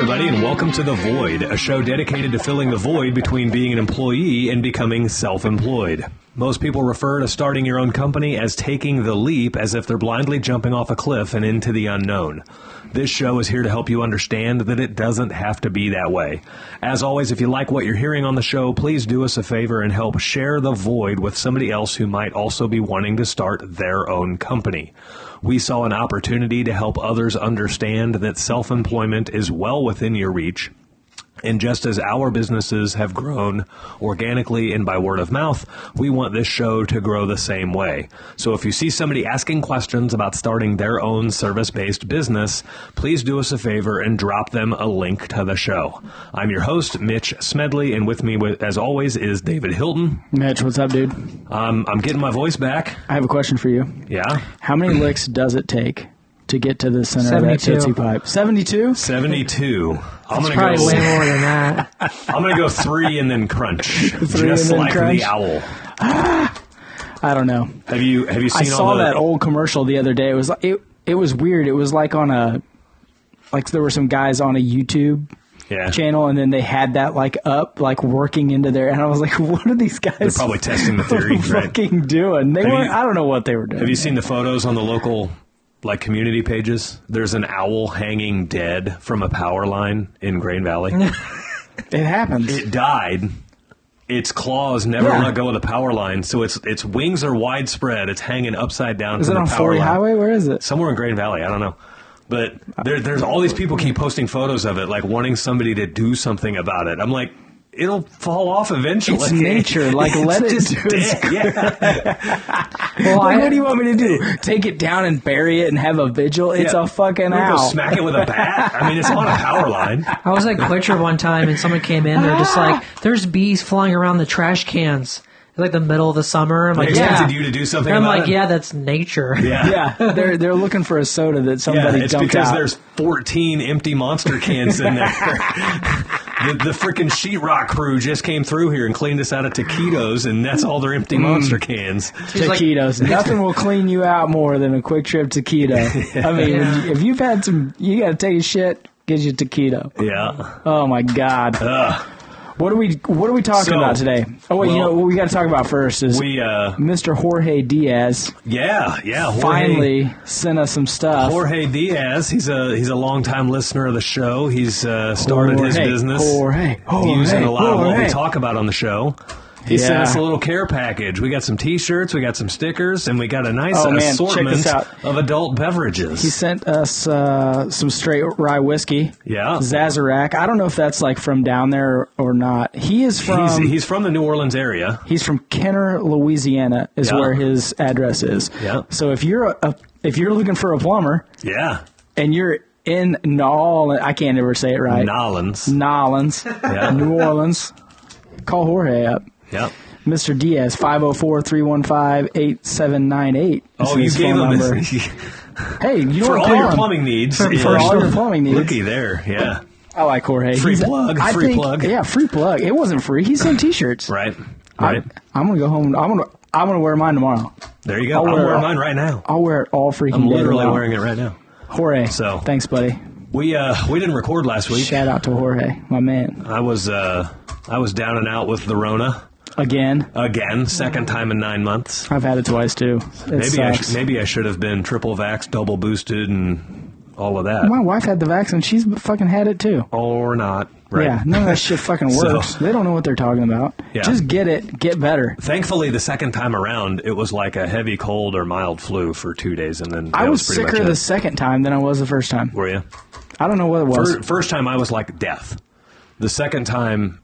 everybody, and welcome to The Void, a show dedicated to filling the void between being an employee and becoming self-employed. Most people refer to starting your own company as taking the leap, as if they're blindly jumping off a cliff and into the unknown. This show is here to help you understand that it doesn't have to be that way. As always, if you like what you're hearing on the show, please do us a favor and help share The Void with somebody else who might also be wanting to start their own company. We saw an opportunity to help others understand that self-employment is well within your reach. And just as our businesses have grown organically and by word of mouth, we want this show to grow the same way. So if you see somebody asking questions about starting their own service-based business, please do us a favor and drop them a link to the show. I'm your host, Mitch Smedley, and with me, as always, is David Hilton. Mitch, what's up, dude? I'm getting my voice back. I have a question for you. Yeah? How many licks does it take to get to the center of that Tootsie Pipe? 72? 72. It's probably way more than that. I'm going to go 3 and then crunch. Just like crunch? the owl. I don't know. Have you seen I saw that old commercial the other day. It was weird. It was like on a, like there were some guys on a YouTube channel, and then they had that like up, like working into there, and I was like, what are these guys? They're probably testing the theory, right? Fucking doing. They weren't. I don't know what they were doing. Have you seen the photos on the local like community pages? There's an owl hanging dead from a power line in Grain Valley. It happens. It died. Its claws never let go of the power line, so its wings are widespread. It's hanging upside down. Is it on 40 Highway? Where is it? Somewhere in Grain Valley. I don't know. But there's all these people keep posting photos of it, like wanting somebody to do something about it. I'm like, it'll fall off eventually. It's nature. Like, let it do it. Yeah. Well, what do you want me to do? Take it down and bury it and have a vigil? It's a fucking owl. Go smack it with a bat? I mean, it's on a power line. I was at Quitcher one time, and someone came in. They're just like, there's bees flying around the trash cans. It's like the middle of the summer. I'm They like, expected you to do something and I'm about like, it? yeah, that's nature. Yeah. They're looking for a soda that somebody it's dumped because out. there's 14 empty Monster cans in there. The freaking sheetrock crew just came through here and cleaned us out of taquitos, and that's all their empty Monster cans. Taquitos. Nothing will clean you out more than a quick trip taquito. I mean, if you've had some, you got to take a shit, get you a taquito. Yeah. Oh my God. What are we talking about today? Oh wait, what we got to talk about first is Mr. Jorge Diaz. Yeah. Jorge, finally sent us some stuff. Jorge Diaz, he's a longtime listener of the show. He's started his business using a lot of what we talk about on the show. He sent us a little care package. We got some T-shirts, we got some stickers, and we got a nice assortment of adult beverages. He sent us some straight rye whiskey. Yeah. Sazerac. I don't know if that's like from down there or not. He is from... He's from the New Orleans area. He's from Kenner, Louisiana, is where his address is. Yeah. So if you're looking for a plumber... Yeah. And you're in Nolans... I can't ever say it right. Nolans. New Orleans. Call Jorge up. Yep. Mr. Diaz, 504-315-8798. Oh, you gave him this. Hey, you know for all your plumbing needs. For all your plumbing needs. Looky there, yeah. I like Jorge. Free plug. Yeah, free plug. It wasn't free. He sent T-shirts. Right. I'm gonna go home. I'm gonna wear mine tomorrow. There you go. I'm wearing mine right now. I'll wear it all freaking day. I'm literally wearing it right now. Jorge. So thanks, buddy. We didn't record last week. Shout out to Jorge, my man. I was down and out with the Rona. Again, second time in 9 months. I've had it twice too. Maybe I should have been triple vaxxed, double boosted, and all of that. My wife had the vaccine. She's fucking had it too. Or not. Right. Yeah, none of that shit fucking works. They don't know what they're talking about. Yeah. Just get it, get better. Thankfully, the second time around, it was like a heavy cold or mild flu for 2 days, and then I was sicker the second time than I was the first time. Were you? I don't know what it was. First time I was like death. The second time,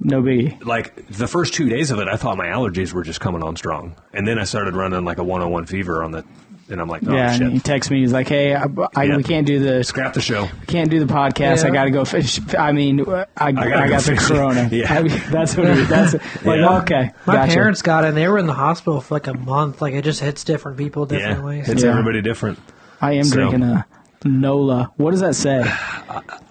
no biggie. Like the first 2 days of it, I thought my allergies were just coming on strong, and then I started running like a 101 fever on the. And I'm like, oh, yeah, shit. And he texts me. He's like, hey, we can't do the... Scrap the show. We can't do the podcast. Yeah. I got to go fish. I mean, I got the corona. Yeah. I mean, that's what that's okay. My parents got it, and they were in the hospital for like a month. Like, it just hits different people different ways. It's everybody different. I am drinking a Nola. What does that say?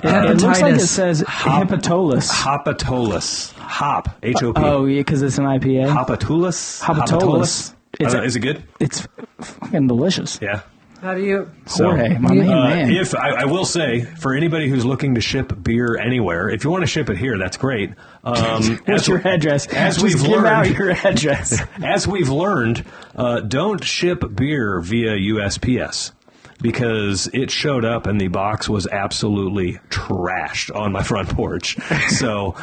It looks like it says Hepatolus. Hopatolus. Hop. H-O-P. Oh, yeah, because it's an IPA. Hopatolus? Hopatolus. Is it good? It's fucking delicious. Yeah. How do you... Jorge, my main man. If I will say, for anybody who's looking to ship beer anywhere, if you want to ship it here, that's great. What's your address? As we've learned, out your address. As we've learned, don't ship beer via USPS. Because it showed up and the box was absolutely trashed on my front porch. So,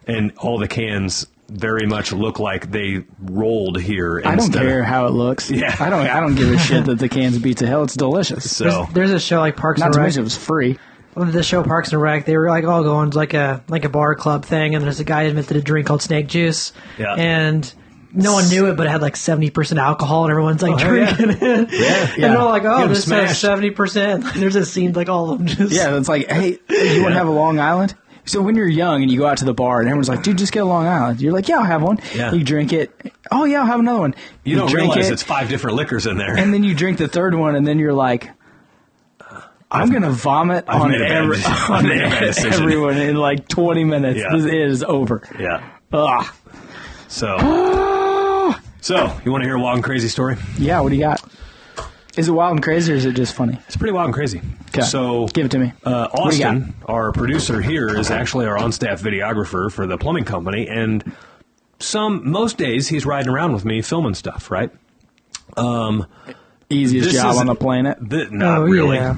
and all the cans very much look like they rolled here. I don't care how it looks. Yeah. I don't give a shit that the cans beat to hell. It's delicious. So there's a show like Parks not and to Rec. mention it was free. The show Parks and Rec, they were like all going to like a bar club thing, and there's a guy who invented a drink called snake juice. Yeah. And no one knew it, but it had like 70% alcohol, and everyone's like drinking it. Yeah. And they're all like, "Oh, this smashed. has 70%." There's a scene like all of them just. Yeah, it's like, hey, you want to have a Long Island? So when you're young and you go out to the bar and everyone's like, dude, just get a Long Island. You're like, yeah, I'll have one. Yeah. You drink it. Oh, yeah, I'll have another one. you don't drink realize it, it's 5 different liquors in there. and then you drink the third one, and then you're like, I'm going to vomit on made a bad decision. everyone in like 20 minutes. Yeah. This is over. Yeah. Ugh. So, you want to hear a wild and crazy story? Yeah, what do you got? Is it wild and crazy or is it just funny? It's pretty wild and crazy. Okay. So, Give it to me. What do you Austin, our producer here, is actually our on-staff videographer for the plumbing company, and most days he's riding around with me filming stuff, right? Easiest this job is- on the planet. Not really. Yeah.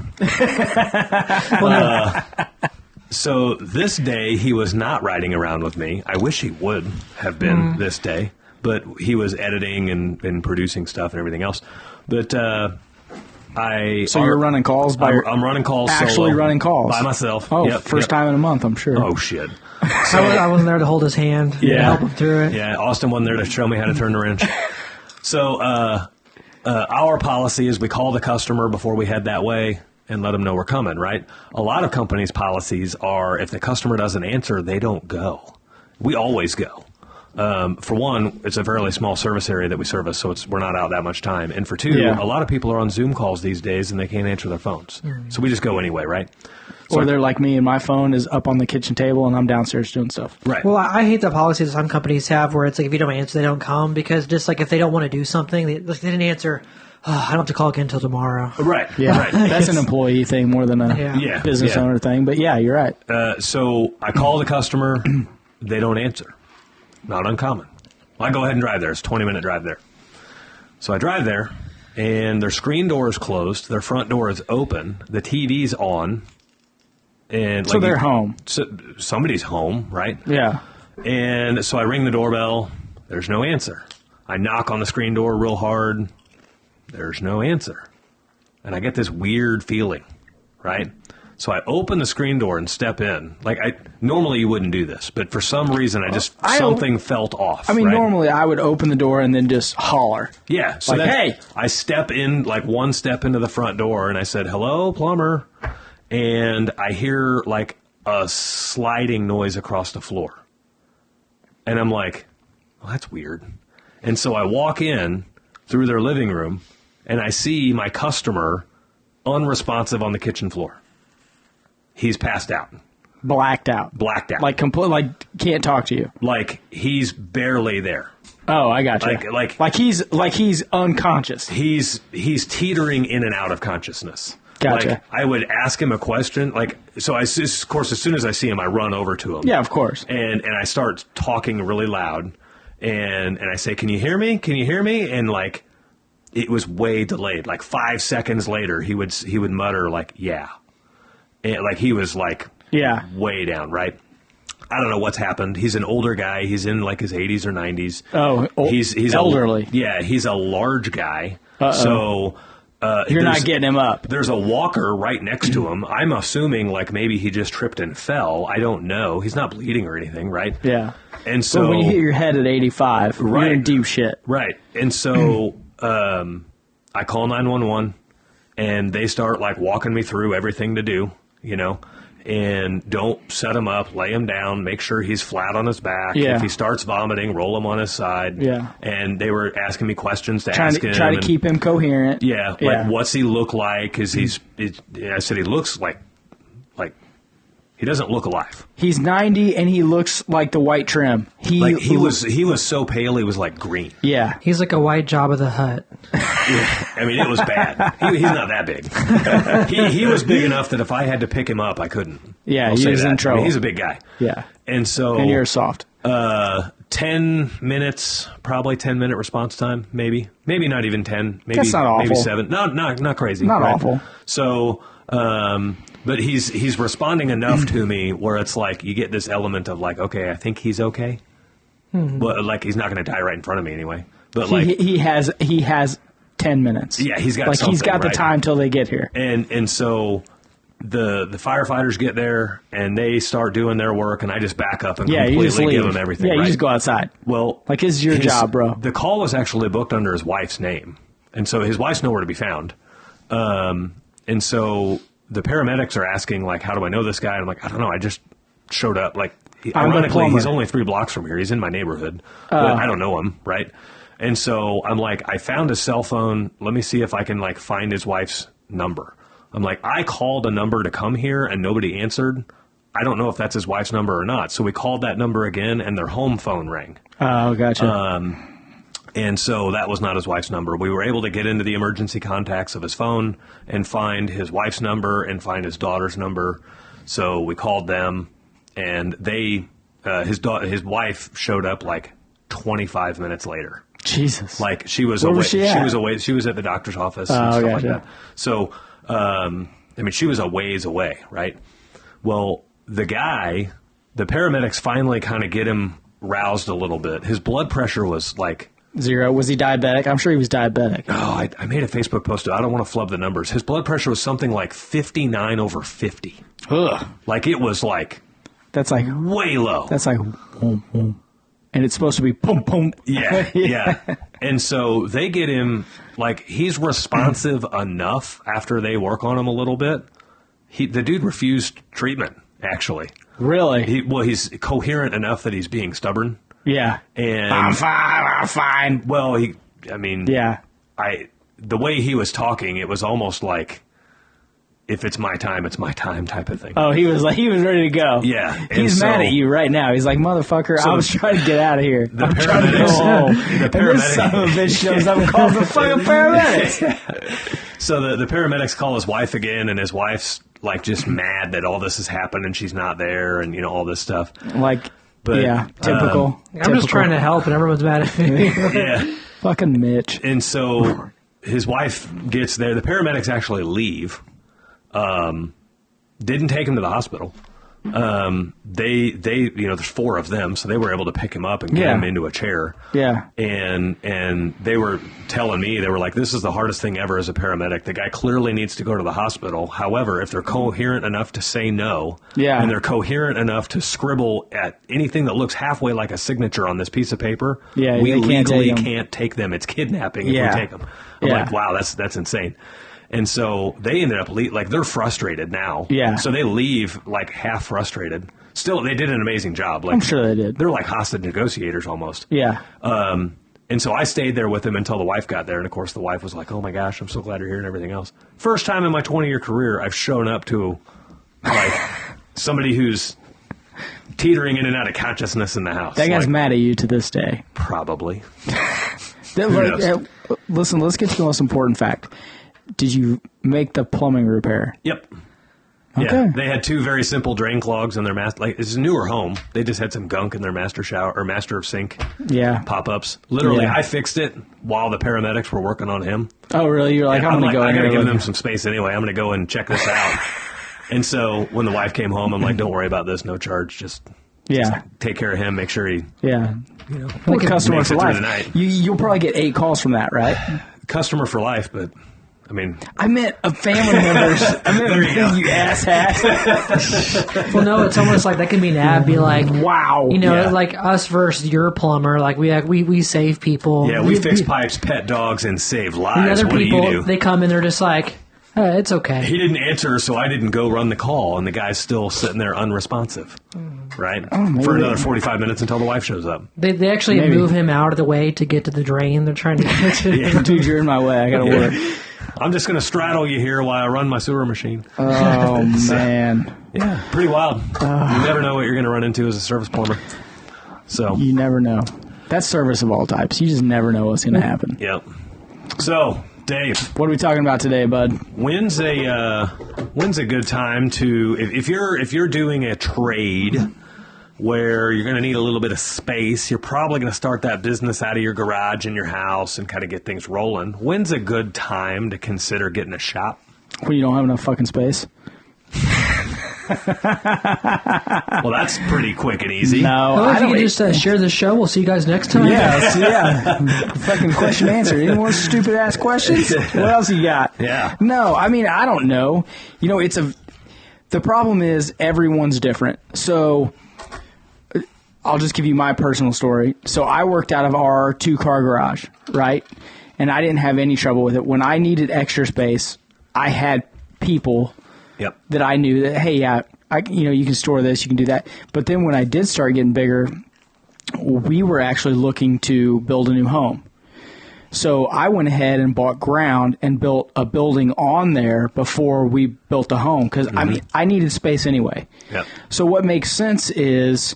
So this day he was not riding around with me. I wish he would have been this day, but he was editing and producing stuff and everything else. But So you're running calls by I'm running calls actually solo, running calls by myself. Oh, Yep, first yep. time in a month, I'm sure. Oh shit. I wasn't there to hold his hand and help him through it. Yeah, Austin wasn't there to show me how to turn the wrench. So our policy is we call the customer before we head that way and let them know we're coming, right? A lot of companies' policies are if the customer doesn't answer, they don't go. We always go. For one, it's a fairly small service area that we service, so we're not out that much time. And for two, Yeah. a lot of people are on Zoom calls these days and they can't answer their phones. So we just go anyway, right? Or they're like me and my phone is up on the kitchen table and I'm downstairs doing stuff. Right. Well, I hate the policy that some companies have where it's like if you don't answer, they don't come, because just like if they don't want to do something, they didn't answer, I don't have to call again until tomorrow. Right. Yeah, Right. that's an employee thing more than a Yeah. business owner thing. But yeah, you're right. So I call the customer, they don't answer. Not uncommon. Well, I go ahead and drive there. It's a 20-minute drive there. So I drive there, and their screen door is closed. Their front door is open. The TV's on. And So they're home. So somebody's home, right? Yeah. And so I ring the doorbell. There's no answer. I knock on the screen door real hard. There's no answer. And I get this weird feeling, right? So I open the screen door and step in. Normally you wouldn't do this, but for some reason something felt off. I mean, right? normally I would open the door and then just holler. Yeah. So Like, hey! I step in, one step into the front door, and I said, "Hello, plumber." And I hear a sliding noise across the floor. And I'm like, well, that's weird. And so I walk in through their living room, and I see my customer unresponsive on the kitchen floor. He's passed out. Blacked out. Blacked out. Can't talk to you. He's barely there. Oh, I got you. He's unconscious. He's teetering in and out of consciousness. Gotcha. I would ask him a question. Of course, as soon as I see him, I run over to him. Yeah, of course. And I start talking really loud. And I say, "Can you hear me? Can you hear me?" And it was way delayed. 5 seconds later, he would mutter "Yeah," and he was Yeah. way down. Right. I don't know what's happened. He's an older guy. He's in his 80s or 90s. Oh, he's elderly. He's a large guy. Uh-oh. So You're not getting him up. there's a walker right next to him. I'm assuming maybe he just tripped and fell. I don't know. He's not bleeding or anything, right? Yeah. And so So when you hit your head at 85, Right. you're in deep shit. right. And so I call 911, and they start walking me through everything to do, and don't set him up, lay him down, make sure he's flat on his back. Yeah. If he starts vomiting, roll him on his side. Yeah. And they were asking me questions to Try ask him. to and- keep him coherent. Yeah, Yeah. what's he look like? I said he looks like he doesn't look alive. He's 90 and he looks like the white trim. He was so pale he was green. Yeah. He's like a white Jabba the Hutt. I mean, it was bad. He's not that big. He was big enough that if I had to pick him up, I couldn't. Yeah, he was in trouble. I mean, he's a big guy. Yeah. And so... And you're soft. 10 minutes, probably 10-minute response time, maybe. Maybe not even 10. Maybe, that's not awful. Maybe 7. No, not crazy. Not right? awful. So, but he's responding enough to me where it's like you get this element of like, okay, I think he's okay. But like he's not going to die right in front of me anyway. But like he has 10 minutes. Yeah, he's got like he's got the time till they get here. And so the firefighters get there and they start doing their work and I just back up and completely give them everything. Yeah, you right? just go outside. Well, like this is your job, bro. The call was actually booked under his wife's name, and so his wife's nowhere to be found. And so the paramedics are asking like, how do I know this guy? And I'm like, I don't know. I just showed up. Like, ironically, he's only 3 blocks from here. He's in my neighborhood, but I don't know him, right? And so I'm like, I found his cell phone. Let me see if I can like find his wife's number. I'm like, I called a number to come here and nobody answered. I don't know if that's his wife's number or not. So we called that number again and their home phone rang. Oh, gotcha. And so that was not his wife's number. We were able to get into the emergency contacts of his phone and find his wife's number and find his daughter's number. So we called them, and his wife showed up like 25 minutes later. Jesus. Like she was Where away. was she at? She was away. She was at the doctor's office and stuff like that. So, I mean, she was a ways away, right? Well, the paramedics finally kind of get him roused a little bit. His blood pressure was like 0. Was he diabetic? I'm sure he was diabetic. Oh, I made a Facebook post. I don't want to flub the numbers. His blood pressure was something like 59/50. Ugh. Like it was like that's like way low. That's like boom, boom. And it's supposed to be boom, boom. Yeah, yeah. And so they get him, like, he's responsive enough after they work on him a little bit. The dude refused treatment, actually. Really? He's coherent enough that he's being stubborn. Yeah. And I'm fine. Well, the way he was talking, it was almost like, if it's my time type of thing. Oh, he was ready to go. Yeah. He's mad at you right now. He's like, motherfucker, I was trying to get out of here. I'm trying to go home. And this son of a bitch shows up and calls the fucking paramedics. So the paramedics call his wife again, and his wife's like just mad that all this has happened and she's not there and, all this stuff. Like, but, typical. I'm just trying to help and everyone's mad at me. Yeah. Fucking Mitch. And so his wife gets there. The paramedics actually leave. Didn't take him to the hospital. They there's 4 of them, so they were able to pick him up and get him into a chair. Yeah. And they were telling me, they were like, this is the hardest thing ever as a paramedic. The guy clearly needs to go to the hospital. However, if they're coherent enough to say no, and they're coherent enough to scribble at anything that looks halfway like a signature on this piece of paper, we legally can't take them. It's kidnapping if we take them. I'm like, wow, that's insane. And so they ended up they're frustrated now. Yeah. So they leave like half frustrated. Still, they did an amazing job. Like, I'm sure they did. They're like hostage negotiators almost. Yeah. And so I stayed there with them until the wife got there. And of course, the wife was like, "Oh my gosh, I'm so glad you're here," and everything else. First time in my 20-year career, I've shown up to like somebody who's teetering in and out of consciousness in the house. That guy's mad at you to this day. Probably. Listen, let's get to the most important fact. Did you make the plumbing repair? Yep. Okay. Yeah, they had 2 very simple drain clogs in their master. Like, it's a newer home. They just had some gunk in their master shower or master sink. Yeah. Pop-ups. Literally, I fixed it while the paramedics were working on him. Oh, really? You're like, I'm going to go. I got to give them some space anyway. I'm going to go and check this out. And so when the wife came home, I'm like, don't worry about this. No charge. Just take care of him. Make sure he. Yeah. Like a customer for life. You'll probably get 8 calls from that, right? Customer for life, but. I meant a family members. You asshat. Well, no, it's almost like that can be an ad. Be like, wow, like us versus your plumber. Like we save people. Yeah, we fix pipes, pet dogs, and save lives. The other what people, do you do? They come in, they're just like, it's okay. He didn't answer, so I didn't go run the call, and the guy's still sitting there unresponsive, right? For another 45 minutes until the wife shows up. They actually move him out of the way to get to the drain. They're trying to get to. Dude, you're in my way. I gotta work. I'm just going to straddle you here while I run my sewer machine. Oh, man. Yeah, pretty wild. You never know what you're going to run into as a service plumber. So you never know. That's service of all types. You just never know what's going to happen. Yep. So Dave, what are we talking about today, bud? When's a good time to if you're doing a trade where you're going to need a little bit of space, you're probably going to start that business out of your garage in your house and kind of get things rolling. When's a good time to consider getting a shop? When you don't have enough fucking space. Well, that's pretty quick and easy. No, well, if you could just share this show, we'll see you guys next time. Yeah. Fucking question answer. Any more stupid ass questions? What else you got? Yeah. No, I mean, I don't know. You know, the problem is everyone's different. So I'll just give you my personal story. So I worked out of our 2-car garage, right? And I didn't have any trouble with it. When I needed extra space, I had people that I knew that, hey, yeah, you can store this, you can do that. But then when I did start getting bigger, we were actually looking to build a new home. So I went ahead and bought ground and built a building on there before we built a home because, I mean, I needed space anyway. Yep. So what makes sense is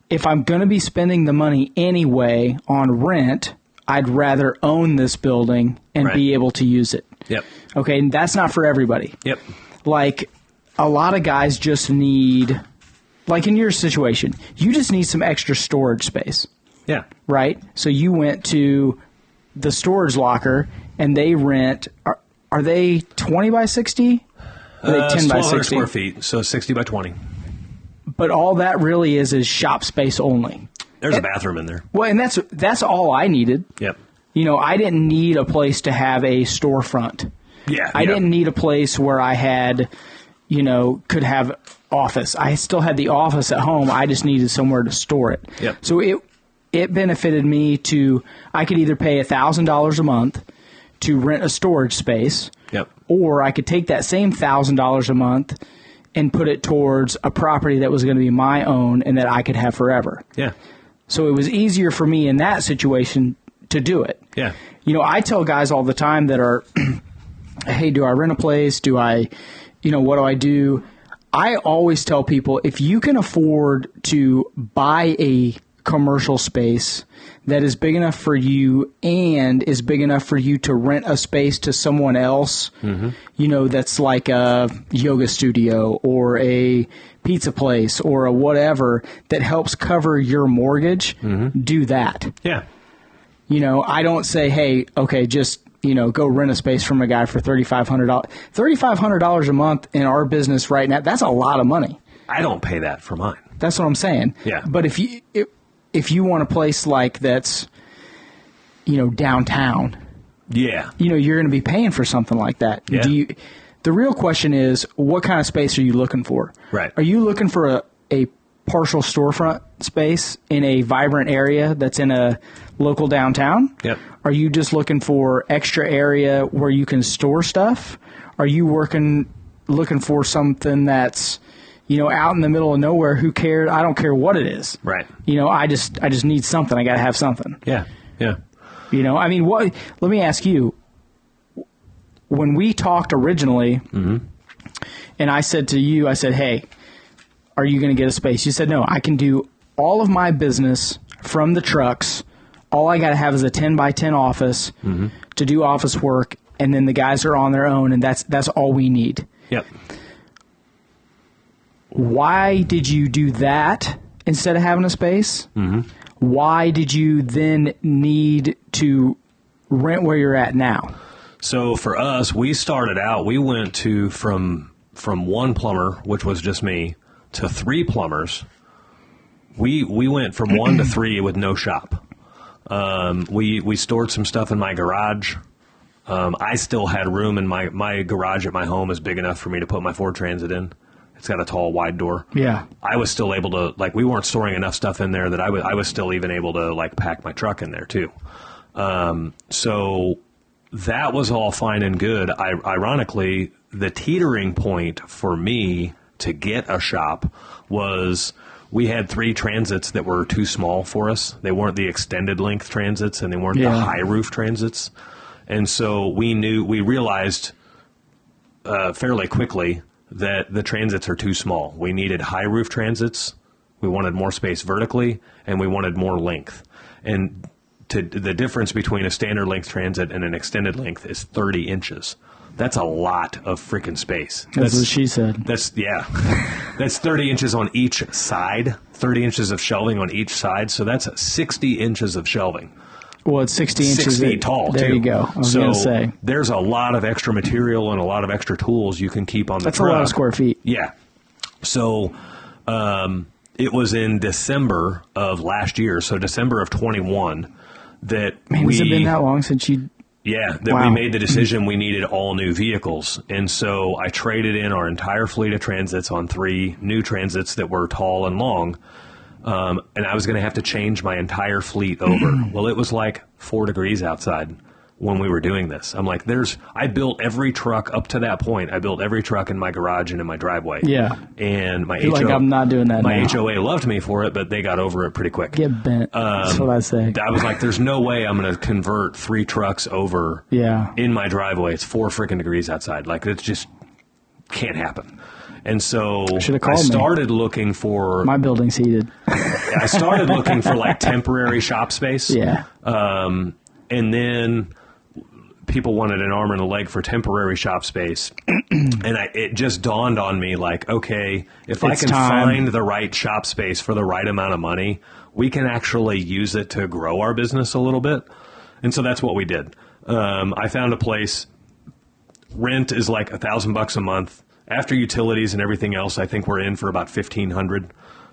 if I'm going to be spending the money anyway on rent, I'd rather own this building and be able to use it. Yep. Okay, and that's not for everybody. Yep. Like, a lot of guys just need, like in your situation, you just need some extra storage space. Yeah. Right? So you went to the storage locker, and they rent, are they 20 by 60? Or are they 10 by 60? Square feet, so 60 by 20. But all that really is shop space only. There's a bathroom in there. Well, and that's all I needed. Yep. You know, I didn't need a place to have a storefront. Yeah. I didn't need a place where I had, could have office. I still had the office at home. I just needed somewhere to store it. Yep. So it benefited me I could either pay $1,000 a month to rent a storage space. Yep. Or I could take that same $1,000 a month and put it towards a property that was going to be my own and that I could have forever. Yeah. So it was easier for me in that situation to do it. Yeah. I tell guys all the time that are, hey, do I rent a place? Do I, what do I do? I always tell people, if you can afford to buy a commercial space that is big enough for you and is big enough for you to rent a space to someone else, that's like a yoga studio or a pizza place or a whatever that helps cover your mortgage, do that. Yeah. I don't say, hey, okay, just, go rent a space from a guy for $3,500. $3,500 a month in our business right now, that's a lot of money. I don't pay that for mine. That's what I'm saying. Yeah. But if you want a place like that's, downtown, yeah, you're going to be paying for something like that. Yeah. The real question is, what kind of space are you looking for? Right. Are you looking for a partial storefront space in a vibrant area that's in a local downtown? Yep. Are you just looking for extra area where you can store stuff? Are you looking for something that's, out in the middle of nowhere? Who cares? I don't care what it is. Right. I just need something. I got to have something. Yeah. Yeah. I mean, let me ask you, when we talked originally, and I said to you, hey, are you going to get a space? You said, no, I can do all of my business from the trucks. All I got to have is a 10 by 10 office to do office work, and then the guys are on their own, and that's all we need. Yep. Why did you do that instead of having a space? Why did you then need to rent where you're at now? So for us, we started out, we went to from one plumber, which was just me, to 3 plumbers. We went from 1 to 3 with no shop. We stored some stuff in my garage. I still had room in my garage at my home is big enough for me to put my Ford Transit in. It's got a tall, wide door. Yeah. I was still able to, we weren't storing enough stuff in there that I was still even able to, pack my truck in there, too. So that was all fine and good. Ironically, the teetering point for me to get a shop was we had 3 transits that were too small for us. They weren't the extended length transits, and they weren't the high roof transits. And so we realized fairly quickly that the transits are too small. We needed high roof transits, we wanted more space vertically, and we wanted more length. And the difference between a standard length transit and an extended length is 30 inches. That's a lot of freaking space. That's what she said. That's 30 inches on each side, 30 inches of shelving on each side. So that's 60 inches of shelving. Well, it's 60 inches. 6 feet tall, there too. You go. I was going to say. There's a lot of extra material and a lot of extra tools you can keep on the truck. That's a lot of square feet. Yeah. So it was in December of last year, so December of 21, that has it been that long since you... Yeah, that we made the decision we needed all new vehicles. And so I traded in our entire fleet of transits on 3 new transits that were tall and long. And I was going to have to change my entire fleet over. Well, it was like 4 degrees outside when we were doing this. I'm like, I built every truck up to that point. I built every truck in my garage and in my driveway. Yeah. And my I'm not doing that my now. HOA loved me for it, but they got over it pretty quick. Get bent. That's what I say. I was like, there's no way I'm going to convert 3 trucks over in my driveway. It's 4 freaking degrees outside. Like, it just can't happen. And so I started looking for... My building's heated. I started looking for, like, temporary shop space. Yeah. And then people wanted an arm and a leg for temporary shop space. And it just dawned on me, like, okay, if I can find the right shop space for the right amount of money, we can actually use it to grow our business a little bit. And so that's what we did. I found a place. Rent is like $1,000 a month. After utilities and everything else, I think we're in for about $1,500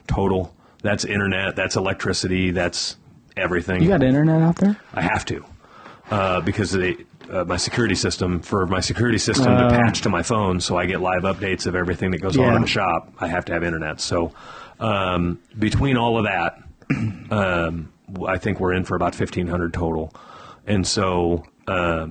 total. That's internet, that's electricity, that's everything. You got internet out there? I have to, because my security system to patch to my phone, so I get live updates of everything that goes on in the shop. I have to have internet. So between all of that, I think we're in for about $1,500 total, and so. I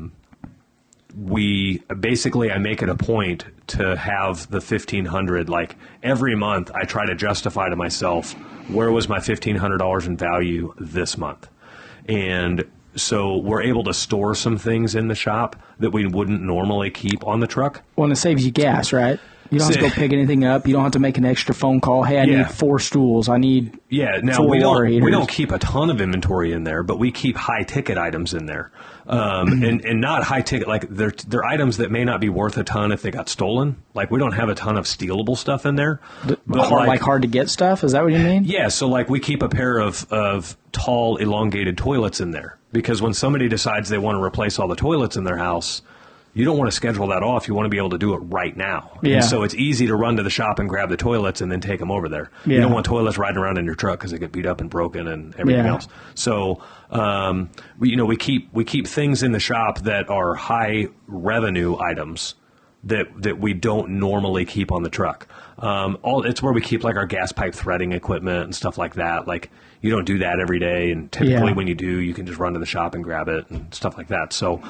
make it a point to have the $1,500, like every month I try to justify to myself, where was my $1,500 in value this month? And so we're able to store some things in the shop that we wouldn't normally keep on the truck. Well, and it saves you gas, right? You don't have to go pick anything up. You don't have to make an extra phone call. Hey, I need 4 stools. I need 4 water heaters. We don't keep a ton of inventory in there, but we keep high-ticket items in there. And not high-ticket, like they're items that may not be worth a ton if they got stolen. Like, we don't have a ton of stealable stuff in there. But hard to get stuff? Is that what you mean? Yeah, so like we keep a pair of tall, elongated toilets in there. Because when somebody decides they want to replace all the toilets in their house, you don't want to schedule that off. You want to be able to do it right now. Yeah. And so it's easy to run to the shop and grab the toilets and then take them over there. Yeah. You don't want toilets riding around in your truck because they get beat up and broken and everything else. So, we keep things in the shop that are high revenue items that we don't normally keep on the truck. It's where we keep like our gas pipe threading equipment and stuff like that. Like, you don't do that every day, and typically when you do, you can just run to the shop and grab it and stuff like that. So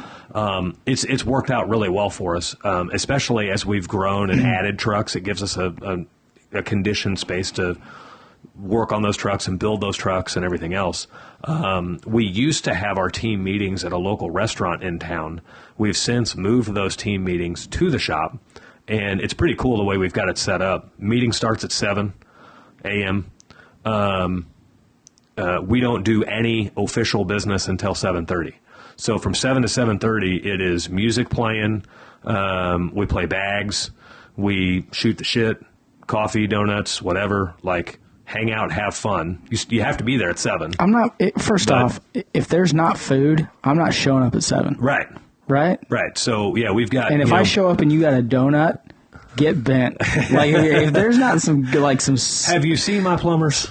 it's worked out really well for us, especially as we've grown and added trucks. It gives us a conditioned space to work on those trucks and build those trucks and everything else. We used to have our team meetings at a local restaurant in town. We've since moved those team meetings to the shop, and it's pretty cool the way we've got it set up. Meeting starts at 7 a.m. We don't do any official business until 7:30. So from 7 to 7:30, it is music playing. We play bags. We shoot the shit, coffee, donuts, whatever, like hang out, have fun. You have to be there at 7. First off, if there's not food, I'm not showing up at 7. Right. Right? Right. So, yeah, we've got... And if I show up and you got a donut, get bent. Like, if there's not some... Have you seen my plumbers?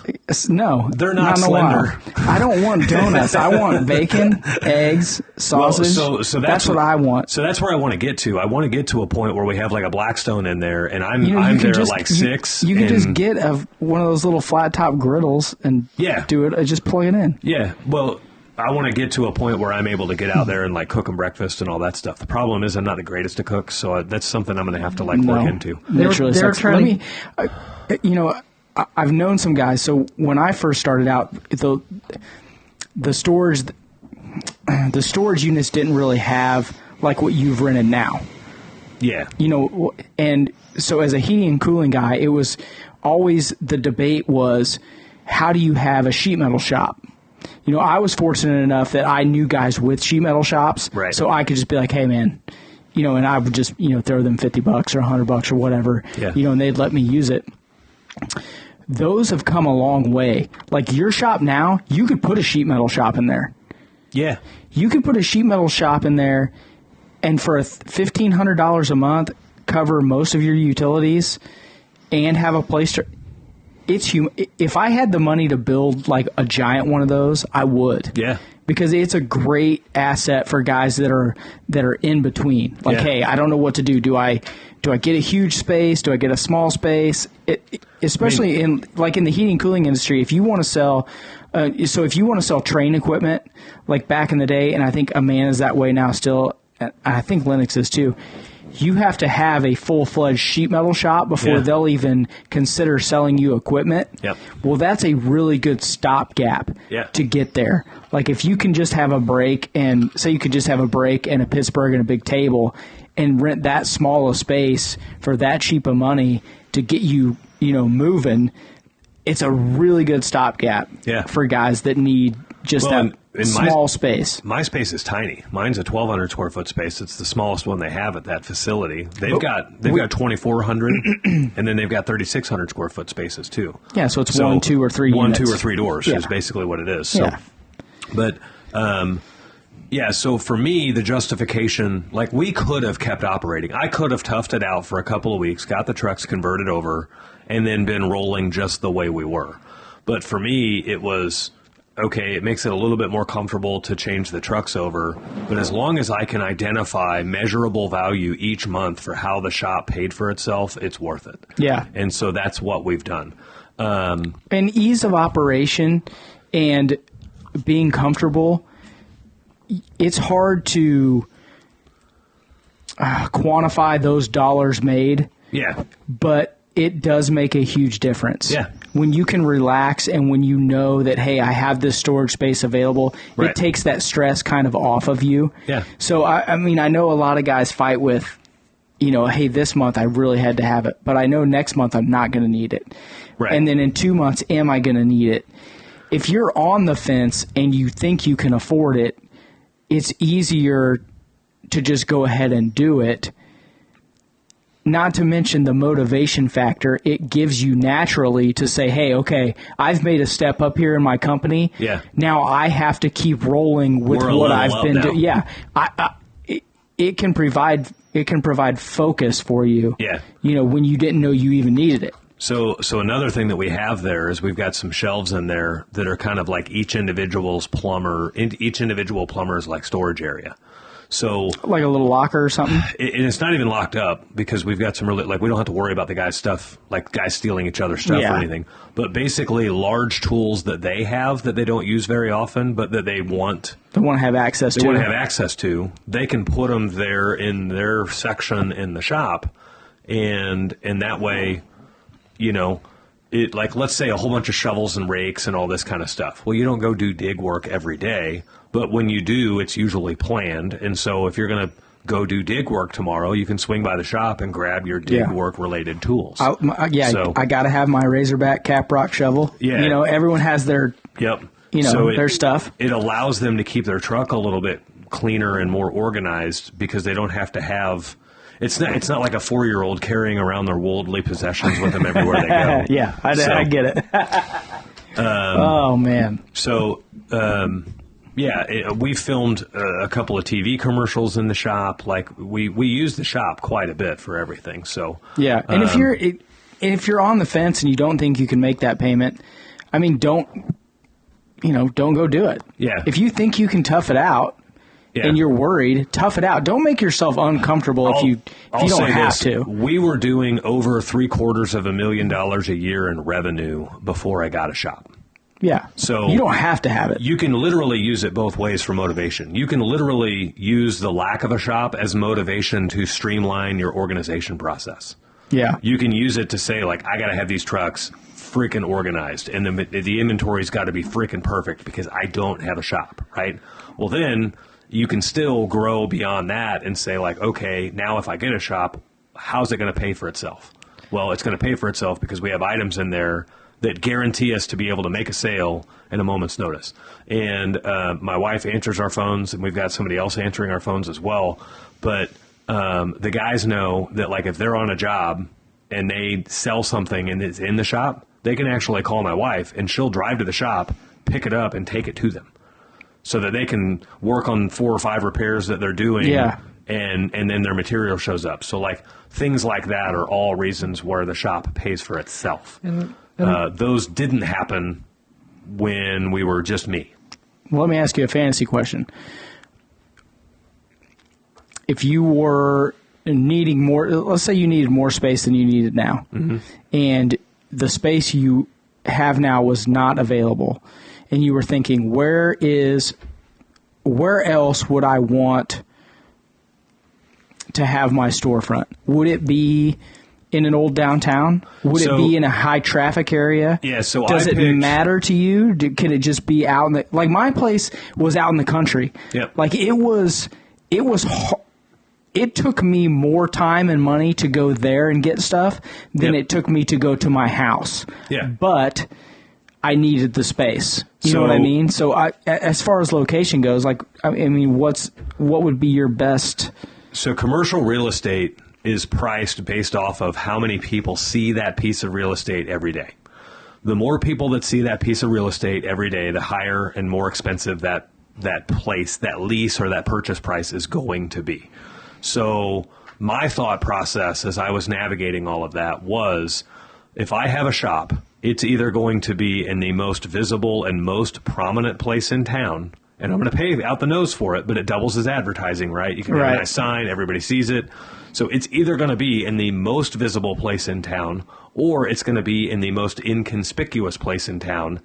No. They're not slender. I don't want donuts. I want bacon, eggs, sausage. Well, so that's what I want. So that's where I want to get to. I want to get to a point where we have like a Blackstone in there, and I'm there at like 6. You can just get one of those little flat top griddles and do it. Just plug it in. Yeah. Well... I want to get to a point where I'm able to get out there and like cook them breakfast and all that stuff. The problem is I'm not the greatest to cook, so that's something I'm going to have to like work into. They're trying. I've known some guys. So when I first started out, the storage units didn't really have like what you've rented now. Yeah. And so as a heating and cooling guy, it was always the debate was, how do you have a sheet metal shop? I was fortunate enough that I knew guys with sheet metal shops, right. So I could just be like, hey, man, and I would just, throw them $50 or $100 or whatever, and they'd let me use it. Those have come a long way. Like your shop now, you could put a sheet metal shop in there. Yeah. You can put a sheet metal shop in there and for $1,500 a month, cover most of your utilities and have a place to... If I had the money to build like a giant one of those, I would. Yeah. Because it's a great asset for guys that are in between. Like, hey, I don't know what to do. Do I get a huge space? Do I get a small space? Especially in the heating and cooling industry, if you want to sell, if you want to sell train equipment, like back in the day, and I think a man is that way now still. I think Linux is too. You have to have a full-fledged sheet metal shop before they'll even consider selling you equipment. Yep. Well, that's a really good stopgap to get there. Like if you can just have a break, and say you could just have a break and a Pittsburgh and a big table, and rent that small a space for that cheap of money to get you, moving, it's a really good stopgap for guys that need just small space. My space is tiny. Mine's a 1,200 square foot space. It's the smallest one they have at that facility. They've got 2,400, and then they've got 3,600 square foot spaces too. Yeah, so it's 1, 2, or 3 units. 1, 2, or 3 doors is basically what it is. So, but. So for me, the justification, like we could have kept operating. I could have toughed it out for a couple of weeks, got the trucks converted over, and then been rolling just the way we were. But for me, it was, okay, it makes it a little bit more comfortable to change the trucks over. But as long as I can identify measurable value each month for how the shop paid for itself, it's worth it. Yeah. And so that's what we've done. And ease of operation and being comfortable, it's hard to quantify those dollars made. Yeah. But it does make a huge difference. Yeah. When you can relax and when you know that, hey, I have this storage space available, it takes that stress kind of off of you. Yeah. So, I know a lot of guys fight with, hey, this month I really had to have it, but I know next month I'm not going to need it. Right. And then in 2 months, am I going to need it? If you're on the fence and you think you can afford it, it's easier to just go ahead and do it. Not to mention the motivation factor it gives you naturally to say, hey, okay, I've made a step up here in my company. Yeah. Now I have to keep rolling with what I've been doing. Yeah. It can provide focus for you. Yeah. When you didn't know you even needed it. So another thing that we have there is we've got some shelves in there that are kind of like each individual plumber's like storage area. So like a little locker or something. And it's not even locked up because we've got some really, like, we don't have to worry about the guy's stuff, like guys stealing each other's stuff or anything. But basically large tools that they have that they don't use very often, but that they want to have access to. They want to have access to. They can put them there in their section in the shop, and that way, it, like, let's say a whole bunch of shovels and rakes and all this kind of stuff. Well, you don't go do dig work every day, but when you do, it's usually planned. And so if you're going to go do dig work tomorrow, you can swing by the shop and grab your dig work related tools. I got to have my Razorback Caprock shovel. Yeah. Everyone has their, their stuff. It allows them to keep their truck a little bit cleaner and more organized because they don't have to have... It's not like a 4-year-old carrying around their worldly possessions with them everywhere they go. Yeah, I get it. Oh, man. So, we filmed a couple of TV commercials in the shop. Like, we use the shop quite a bit for everything. So yeah, and if you're on the fence and you don't think you can make that payment, don't go do it. Yeah. If you think you can tough it out, and you're worried, tough it out. Don't make yourself uncomfortable if you don't have to. We were doing over $750,000 a year in revenue before I got a shop. Yeah. So you don't have to have it. You can literally use it both ways for motivation. You can literally use the lack of a shop as motivation to streamline your organization process. Yeah. You can use it to say, like, I got to have these trucks freaking organized, and the inventory's got to be freaking perfect because I don't have a shop, right? Well, then you can still grow beyond that and say, like, okay, now if I get a shop, how's it going to pay for itself? Well, it's going to pay for itself because we have items in there that guarantee us to be able to make a sale in a moment's notice. And my wife answers our phones, and we've got somebody else answering our phones as well. But the guys know that, like, if they're on a job and they sell something and it's in the shop, they can actually call my wife, and she'll drive to the shop, pick it up, and take it to them, so that they can work on 4 or 5 repairs that they're doing. Yeah. And then their material shows up. So, like, things like that are all reasons where the shop pays for itself. Those didn't happen when we were just me. Well, let me ask you a fantasy question. If you were needing more, let's say you needed more space than you needed now, and the space you have now was not available, and you were thinking, where else would I want to have my storefront? Would it be in an old downtown? Would it be in a high traffic area? Yeah. So does it matter to you? Can it just be out in the, like, my place was out in the country. Yep. Like, it took me more time and money to go there and get stuff than it took me to go to my house. Yeah. But I needed the space. You know what I mean? So as far as location goes, like, I mean, what would be your best? So commercial real estate is priced based off of how many people see that piece of real estate every day. The more people that see that piece of real estate every day, the higher and more expensive that place, that lease, or that purchase price is going to be. So my thought process as I was navigating all of that was, if I have a shop, it's either going to be in the most visible and most prominent place in town, and I'm going to pay out the nose for it, but it doubles as advertising, right? You can have a nice sign, everybody sees it. So it's either going to be in the most visible place in town, or it's going to be in the most inconspicuous place in town.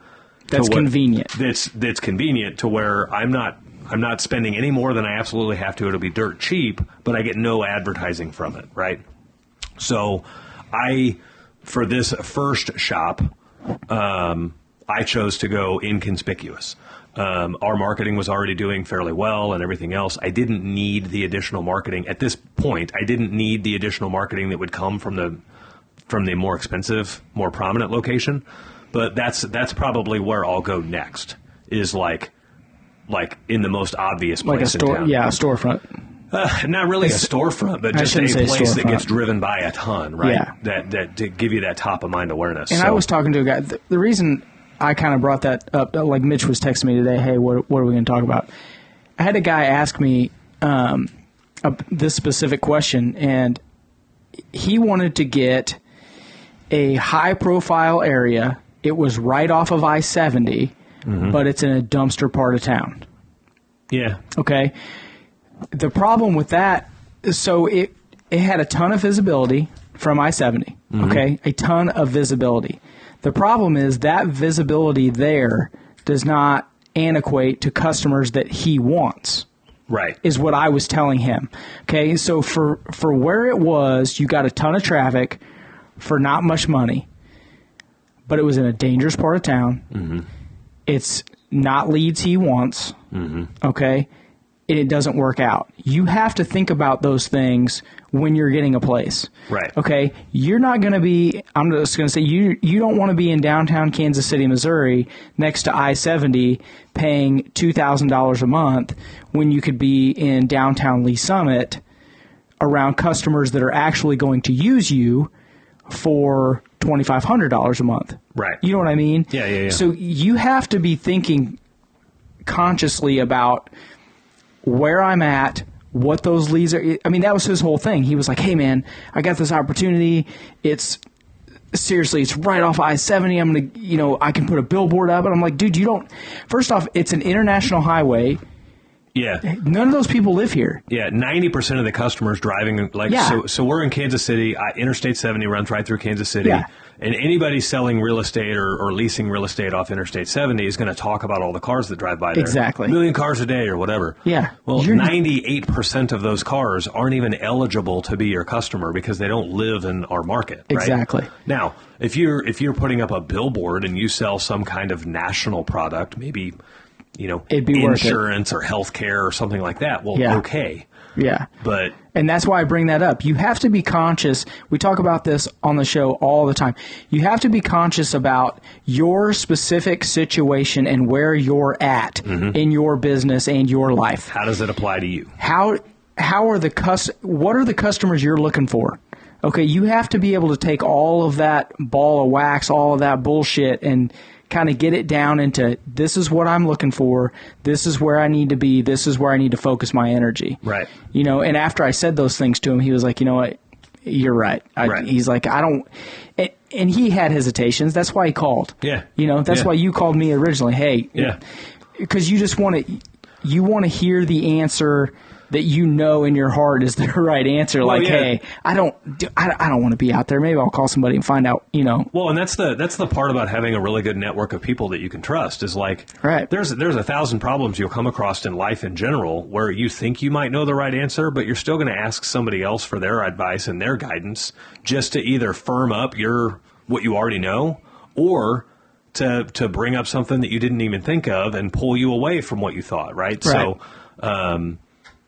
That's convenient. That's convenient to where I'm not spending any more than I absolutely have to. It'll be dirt cheap, but I get no advertising from it, right? So for this first shop, I chose to go inconspicuous. Our marketing was already doing fairly well and everything else. I didn't need the additional marketing. At this point, I didn't need the additional marketing that would come from the more expensive, more prominent location. But that's probably where I'll go next, is like in the most obvious place in town. Yeah, a storefront. Not really a storefront, but just a place that gets driven by a ton, right? Yeah. That to give you that top of mind awareness. And I was talking to a guy. The reason I kind of brought that up, like Mitch was texting me today, hey, what are we going to talk about? I had a guy ask me this specific question, and he wanted to get a high-profile area. It was right off of I-70, but it's in a dumpster part of town. Yeah. Okay. The problem with that, so it had a ton of visibility from I-70, okay? A ton of visibility. The problem is that visibility there does not antiquate to customers that he wants. Right. Is what I was telling him. Okay, so for where it was, you got a ton of traffic for not much money, but it was in a dangerous part of town. It's not leads he wants, okay? And it doesn't work out. You have to think about those things when you're getting a place. Right. Okay? You're not going to be, I'm just going to say, you don't want to be in downtown Kansas City, Missouri, next to I-70, paying $2,000 a month when you could be in downtown Lee Summit around customers that are actually going to use you for $2,500 a month. Right. You know what I mean? Yeah. So you have to be thinking consciously about where I'm at, what those leads are. I mean, that was his whole thing. He was like, hey, man, I got this opportunity. It's right off I-70. I'm going to, I can put a billboard up. And I'm like, dude, first off, it's an international highway. Yeah. None of those people live here. Yeah, 90% of the customers driving, so we're in Kansas City. Interstate 70 runs right through Kansas City. Yeah. And anybody selling real estate or leasing real estate off Interstate 70 is going to talk about all the cars that drive by there. Exactly. 1 million cars a day or whatever. Yeah. Well, 98% of those cars aren't even eligible to be your customer because they don't live in our market. Right? Exactly. Now, if you're putting up a billboard and you sell some kind of national product, maybe, it'd be insurance or healthcare or something like that, well, okay. Yeah. But and that's why I bring that up. You have to be conscious. We talk about this on the show all the time. You have to be conscious about your specific situation and where you're at in your business and your life. How does it apply to you? How are what are the customers you're looking for? Okay, you have to be able to take all of that ball of wax, all of that bullshit, and kind of get it down into, this is what I'm looking for, this is where I need to be, this is where I need to focus my energy. Right. You know, and after I said those things to him, he was like, you know what, you're right. He's like, I don't, and he had hesitations. That's why he called. Yeah. You know, that's why you called me originally. Hey. Yeah. Because you just want to hear the answer that you know in your heart is the right answer. Hey, I don't want to be out there. Maybe I'll call somebody and find out, you know. Well, and that's the part about having a really good network of people that you can trust is like, right. There's 1,000 problems you'll come across in life in general where you think you might know the right answer, but you're still going to ask somebody else for their advice and their guidance just to either firm up what you already know or to bring up something that you didn't even think of and pull you away from what you thought. Right. So,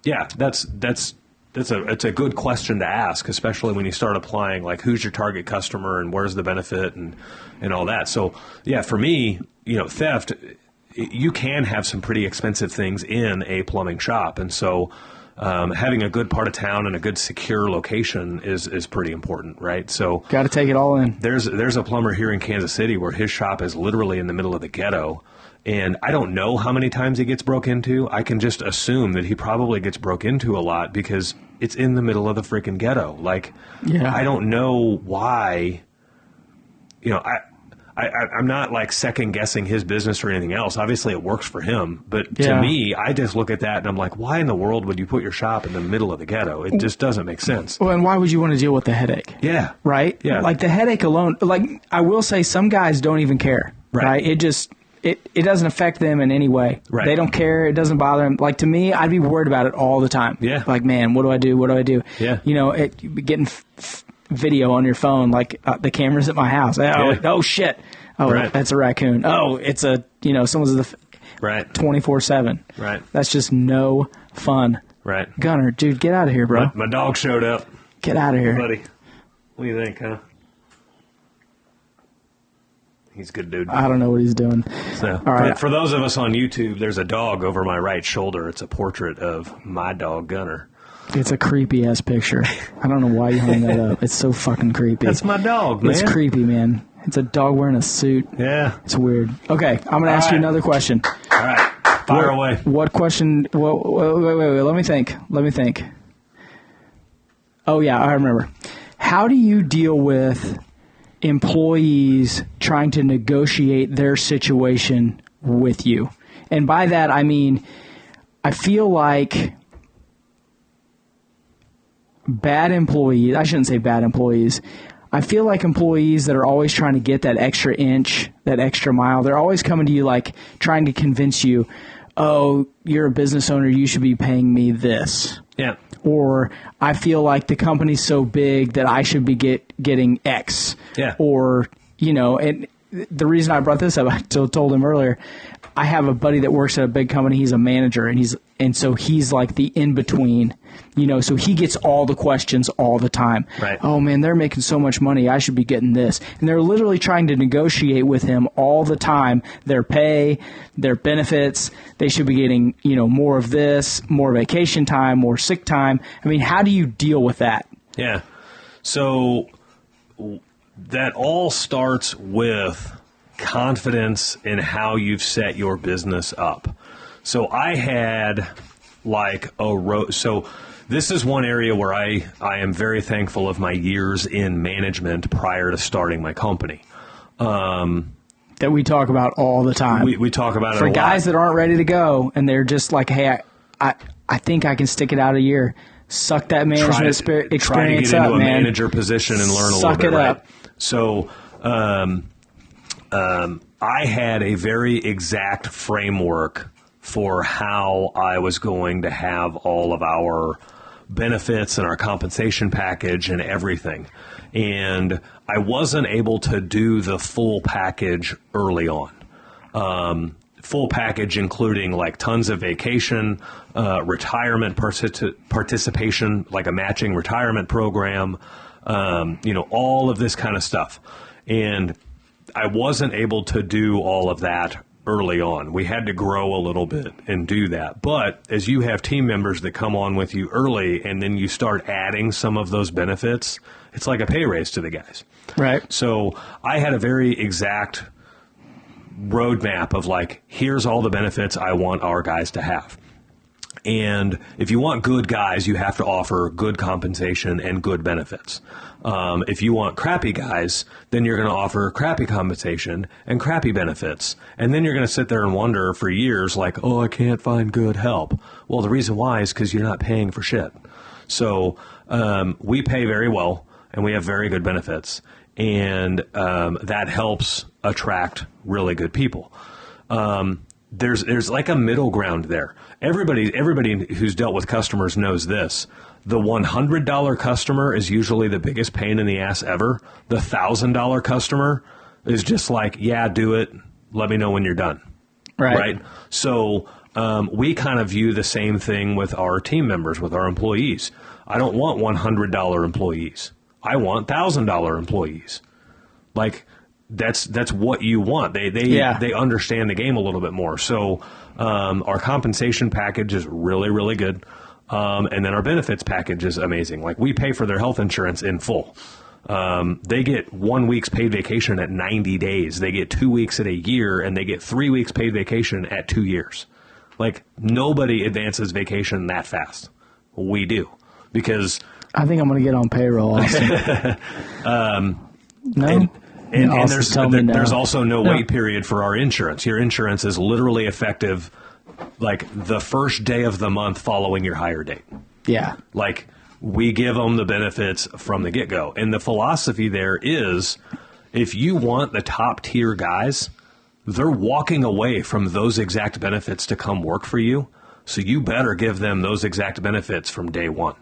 yeah, it's a good question to ask, especially when you start applying, like, who's your target customer and where's the benefit and all that. So, yeah, for me, you know, theft, you can have some pretty expensive things in a plumbing shop. And so having a good part of town and a good secure location is pretty important, right? So got to take it all in. There's a plumber here in Kansas City where his shop is literally in the middle of the ghetto. And I don't know how many times he gets broke into. I can just assume that he probably gets broke into a lot because it's in the middle of the freaking ghetto. Like, I don't know why. You know, I'm not like second guessing his business or anything else. Obviously, it works for him. But to me, I just look at that and I'm like, why in the world would you put your shop in the middle of the ghetto? It just doesn't make sense. Well, and why would you want to deal with the headache? Yeah. Right? Yeah. Like the headache alone. Like, I will say some guys don't even care. Right? It just... It doesn't affect them in any way. Right. They don't care. It doesn't bother them. Like, to me, I'd be worried about it all the time. Yeah. Like, man, what do I do? What do I do? Yeah. You know, getting video on your phone, like the cameras at my house. Oh, shit. Oh, that's a raccoon. Oh, it's someone's 24/7. Right. That's just no fun. Right. Gunner, dude, get out of here, bro. My dog showed up. Get out of here. Buddy, what do you think, huh? He's a good dude. I don't know what he's doing. So, all right. For those of us on YouTube, there's a dog over my right shoulder. It's a portrait of my dog, Gunner. It's a creepy-ass picture. I don't know why you hung that up. It's so fucking creepy. That's my dog, man. It's creepy, man. It's a dog wearing a suit. Yeah. It's weird. Okay, I'm going to ask you another question. All right. Fire away. What question? Wait. Let me think. Oh, yeah, I remember. How do you deal with employees trying to negotiate their situation with you? And by that, I mean, I feel like bad employees, I shouldn't say bad employees, I feel like employees that are always trying to get that extra inch, that extra mile, they're always coming to you like trying to convince you, oh, you're a business owner, you should be paying me this. Yeah. Or I feel like the company's so big that I should be getting X. Yeah. Or, and the reason I brought this up, I told him earlier, I have a buddy that works at a big company. He's a manager, and so he's like the in-between, so he gets all the questions all the time. Right. Oh, man, they're making so much money. I should be getting this. And they're literally trying to negotiate with him all the time, their pay, their benefits. They should be getting, more of this, more vacation time, more sick time. I mean, how do you deal with that? Yeah. So that all starts with confidence in how you've set your business up. So I had so this is one area where I am very thankful of my years in management prior to starting my company. That we talk about all the time. We talk about it for a lot. Guys that aren't ready to go and they're just like, hey, I think I can stick it out a year. Suck that management experience try to get into a manager position and learn a little bit. Suck it up. So I had a very exact framework for how I was going to have all of our benefits and our compensation package and everything. And I wasn't able to do the full package early on. full package, including like tons of vacation, retirement participation, like a matching retirement program, all of this kind of stuff. And I wasn't able to do all of that early on. We had to grow a little bit and do that. But as you have team members that come on with you early and then you start adding some of those benefits, it's like a pay raise to the guys. Right. So I had a very exact roadmap of like, here's all the benefits I want our guys to have. And if you want good guys, you have to offer good compensation and good benefits. If you want crappy guys, then you're going to offer crappy compensation and crappy benefits. And then you're going to sit there and wonder for years like, oh, I can't find good help. Well, the reason why is because you're not paying for shit. So we pay very well and we have very good benefits. And that helps attract really good people. There's like a middle ground there. Everybody who's dealt with customers knows this. The $100 customer is usually the biggest pain in the ass ever. The $1,000 customer is just like, yeah, do it. Let me know when you're done. Right? So we kind of view the same thing with our team members, with our employees. I don't want $100 employees. I want $1,000 employees. Like, that's what you want. They understand the game a little bit more. So our compensation package is really, really good. And then our benefits package is amazing. Like, we pay for their health insurance in full. They get 1 week's paid vacation at 90 days. They get 2 weeks at a year, and they get 3 weeks paid vacation at 2 years. Like, nobody advances vacation that fast. We do. Because I think I'm going to get on payroll, Austin. No? And there's also no wait period for our insurance. Your insurance is literally effective like the first day of the month following your hire date. Yeah. Like, we give them the benefits from the get-go. And the philosophy there is, if you want the top tier guys, they're walking away from those exact benefits to come work for you. So you better give them those exact benefits from day one.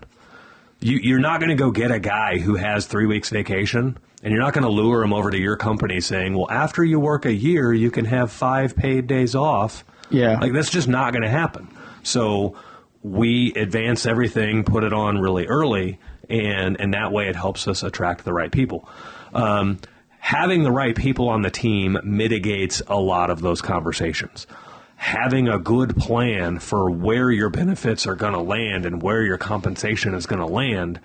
You're not going to go get a guy who has 3 weeks vacation, and you're not going to lure him over to your company saying, well, after you work a year, you can have 5 paid days off. Yeah. Like, that's just not going to happen. So we advance everything, put it on really early, and that way it helps us attract the right people. Having the right people on the team mitigates a lot of those conversations. Having a good plan for where your benefits are going to land and where your compensation is going to land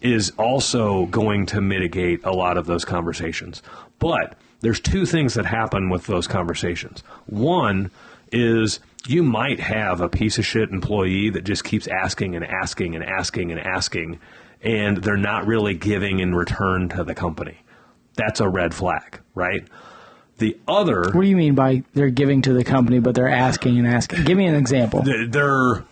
is also going to mitigate a lot of those conversations. But there's two things that happen with those conversations. One is you might have a piece of shit employee that just keeps asking and asking and asking and asking, and they're not really giving in return to the company. That's a red flag, right? The other... What do you mean by they're giving to the company, but they're asking and asking? Give me an example. Their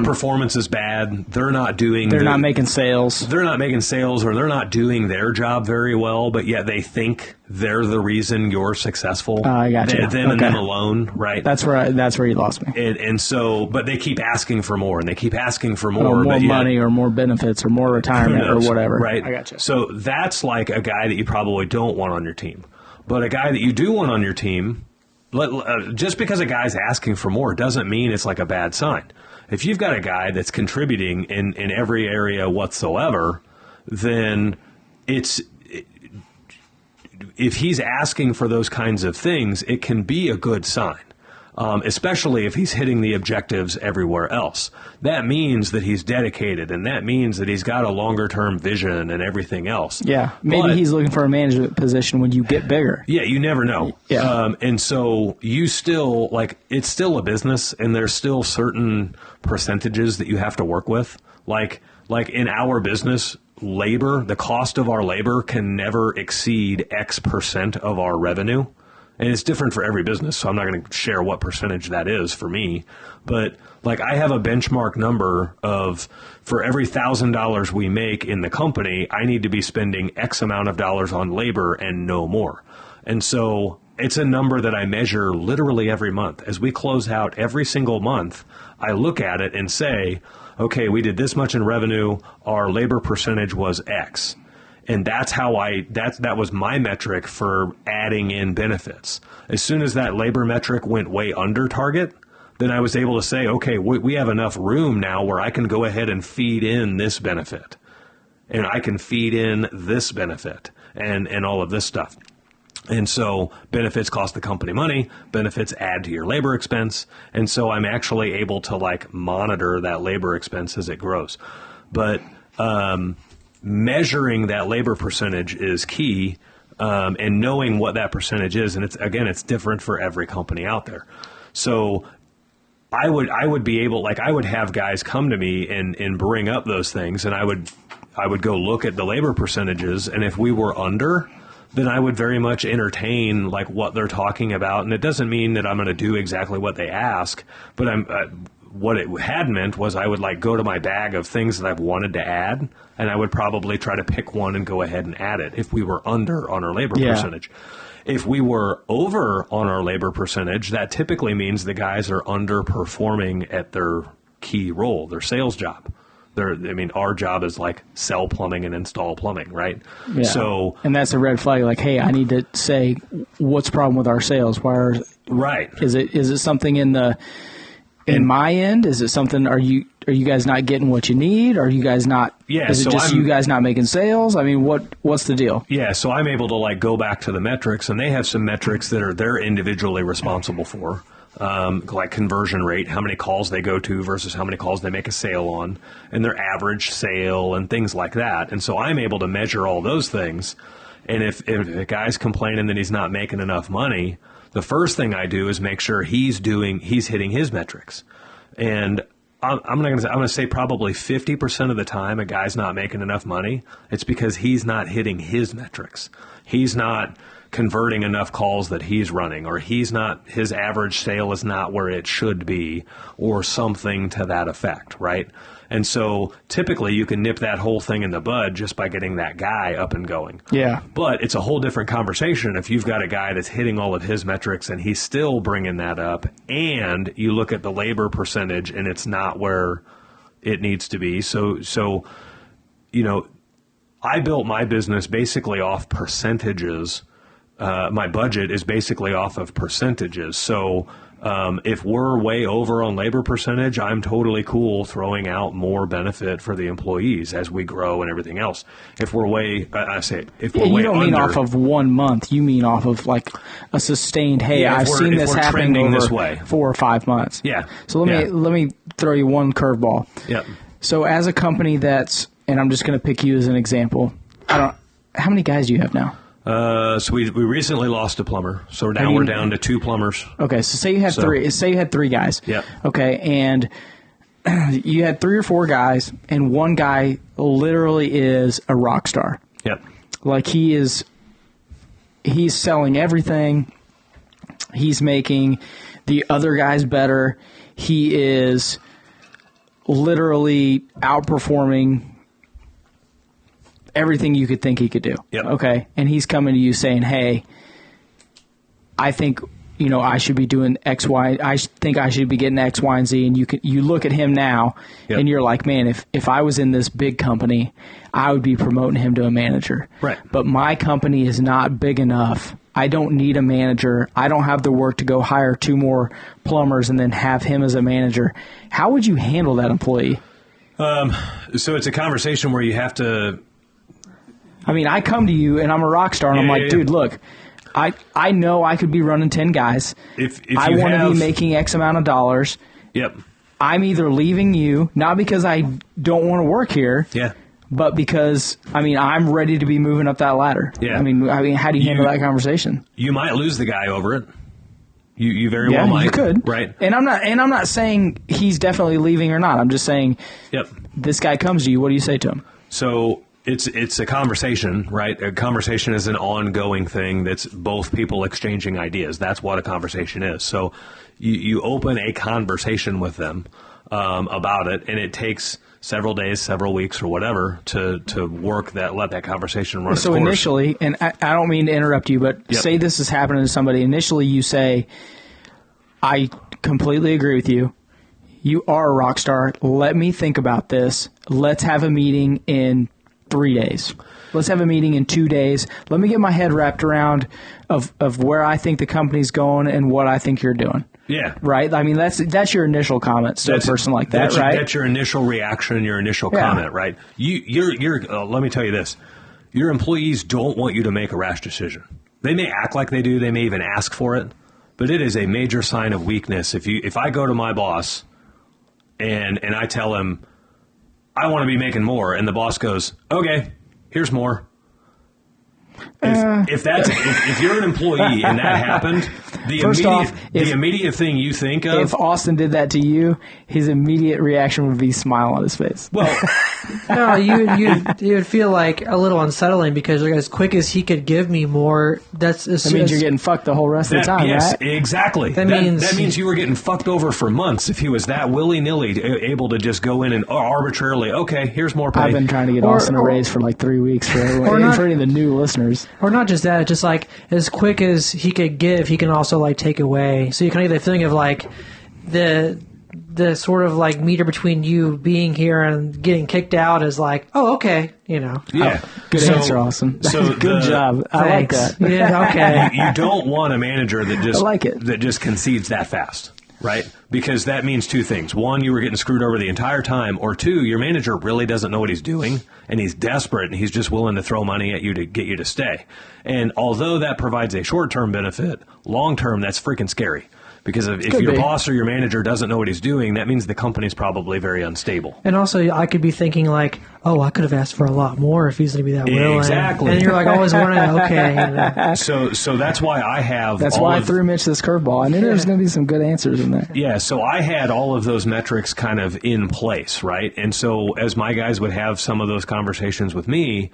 performance is bad. They're not making sales. They're not making sales, or they're not doing their job very well, but yet they think they're the reason you're successful. I got you. Them and them alone, right? That's where you lost me. And so, but they keep asking for more, and they keep asking for more. More money, or more benefits, or more retirement, or whatever. Right. I got you. So that's like a guy that you probably don't want on your team. But a guy that you do want on your team, just because a guy's asking for more doesn't mean it's like a bad sign. If you've got a guy that's contributing in every area whatsoever, then if he's asking for those kinds of things, it can be a good sign. Especially if he's hitting the objectives everywhere else. That means that he's dedicated, and that means that he's got a longer-term vision and everything else. Yeah, maybe he's looking for a management position when you get bigger. Yeah, you never know. Yeah. And so you still, it's still a business, and there's still certain percentages that you have to work with. Like in our business, labor, the cost of our labor can never exceed X percent of our revenue. And it's different for every business, so I'm not going to share what percentage that is for me. But I have a benchmark number of, for every $1,000 we make in the company, I need to be spending X amount of dollars on labor and no more. And so it's a number that I measure literally every month. As we close out every single month, I look at it and say, okay, we did this much in revenue, our labor percentage was X. And that's how that was my metric for adding in benefits. As soon as that labor metric went way under target, then I was able to say, okay, we have enough room now where I can go ahead and feed in this benefit. And I can feed in this benefit and all of this stuff. And so benefits cost the company money, benefits add to your labor expense. And so I'm actually able to like monitor that labor expense as it grows. But measuring that labor percentage is key, and knowing what that percentage is. And it's different for every company out there. So I would be able, like, I would have guys come to me and bring up those things, and I would go look at the labor percentages, and if we were under, then I would very much entertain like what they're talking about. And it doesn't mean that I'm going to do exactly what they ask, but what it had meant was I would like go to my bag of things that I've wanted to add, and I would probably try to pick one and go ahead and add it if we were under on our labor percentage. If we were over on our labor percentage, that typically means the guys are underperforming at their key role, their sales job. Our job is like sell plumbing and install plumbing, right? Yeah. So, and that's a red flag. Like, hey, I need to say what's the problem with our sales. Right? Is it something in my end? Is it something? Are you guys not getting what you need? Are you guys not? Yeah. Is it just you guys not making sales? I mean, what's the deal? Yeah. So I'm able to like go back to the metrics, and they have some metrics that they're individually responsible for. Like conversion rate, how many calls they go to versus how many calls they make a sale on, and their average sale and things like that. And so I'm able to measure all those things. And if a guy's complaining that he's not making enough money, the first thing I do is make sure he's hitting his metrics. And I'm going to say probably 50% of the time a guy's not making enough money, it's because he's not hitting his metrics. He's not converting enough calls that he's running, or his average sale is not where it should be, or something to that effect, right? And so typically you can nip that whole thing in the bud just by getting that guy up and going. Yeah. But it's a whole different conversation if you've got a guy that's hitting all of his metrics and he's still bringing that up, and you look at the labor percentage and it's not where it needs to be. So I built my business basically off percentages. My budget is basically off of percentages. So if we're way over on labor percentage, I'm totally cool throwing out more benefit for the employees as we grow and everything else. If we're way, you don't mean off of 1 month. You mean off of like a sustained. Hey, I've seen this happening over this way 4 or 5 months. Yeah. So let me throw you one curveball. Yep. So as a company and I'm just going to pick you as an example. How many guys do you have now? So we recently lost a plumber, so we're down to 2 plumbers. Okay, so say you had three. Say you had 3 guys. Yep. Okay, and you had 3 or 4 guys, and one guy literally is a rock star. Yep. Like he's selling everything. He's making the other guys better. He is literally outperforming everything you could think he could do. Yep. Okay. And he's coming to you saying, hey, I think, I should be doing X, Y. I think I should be getting X, Y, and Z. And you look at him now, yep, and you're like, man, if I was in this big company, I would be promoting him to a manager. Right. But my company is not big enough. I don't need a manager. I don't have the work to go hire 2 more plumbers and then have him as a manager. How would you handle that employee? So it's a conversation where you have to. I mean, I come to you and I'm a rock star, and I'm like, dude, look, I know I could be running 10 guys. If I want to be making X amount of dollars. Yep. I'm either leaving you, not because I don't want to work here, yeah, but because, I'm ready to be moving up that ladder. Yeah. I mean, how do you handle that conversation? You might lose the guy over it. You very well might. You could. Right. And I'm not saying he's definitely leaving or not. I'm just saying, yep, this guy comes to you. What do you say to him? So it's a conversation, right? A conversation is an ongoing thing that's both people exchanging ideas. That's what a conversation is. So you open a conversation with them about it, and it takes several days, several weeks, or whatever to let that conversation run its course. So initially, and I don't mean to interrupt you, but yep, say this is happening to somebody. Initially, you say, I completely agree with you. You are a rock star. Let me think about this. Let's have a meeting in 3 days. Let's have a meeting in 2 days. Let me get my head wrapped around of where I think the company's going and what I think you're doing. Yeah. Right? I mean, that's your initial comment to a person like that, right? That's your initial reaction, your initial comment, right? You're let me tell you this. Your employees don't want you to make a rash decision. They may act like they do. They may even ask for it. But it is a major sign of weakness. If I go to my boss and I tell him, I want to be making more, and the boss goes, okay, here's more. If you're an employee and that happened, the immediate thing you think of. If Austin did that to you, his immediate reaction would be smile on his face. Well, no, you would feel like a little unsettling because like, as quick as he could give me more, that means you're getting fucked the whole rest of the time, yes, right? Exactly. That means you were getting fucked over for months if he was that willy-nilly able to just go in and arbitrarily, okay, here's more pay. I've been trying to get Austin a raise for like 3 weeks for any of the new listeners. Or not just that, just like as quick as he could give, he can also like take away. So you kind of get the feeling of like the sort of like meter between you being here and getting kicked out is like, oh, okay, you know. Yeah. Good answer, Austin. Good job. I like that. Yeah, okay. You don't want a manager that that just concedes that fast. Right? Because that means two things. One, you were getting screwed over the entire time. Or two, your manager really doesn't know what he's doing, and he's desperate, and he's just willing to throw money at you to get you to stay. And although that provides a short-term benefit, long-term, that's freaking scary. Because if your boss or your manager doesn't know what he's doing, that means the company's probably very unstable. And also, I could be thinking like, oh, I could have asked for a lot more if he's going to be that willing. Exactly. And you're like always wondering, okay. So that's why I have. That's why I threw Mitch this curveball. I knew there was going to be some good answers in there. Yeah. So I had all of those metrics kind of in place, right? And so as my guys would have some of those conversations with me,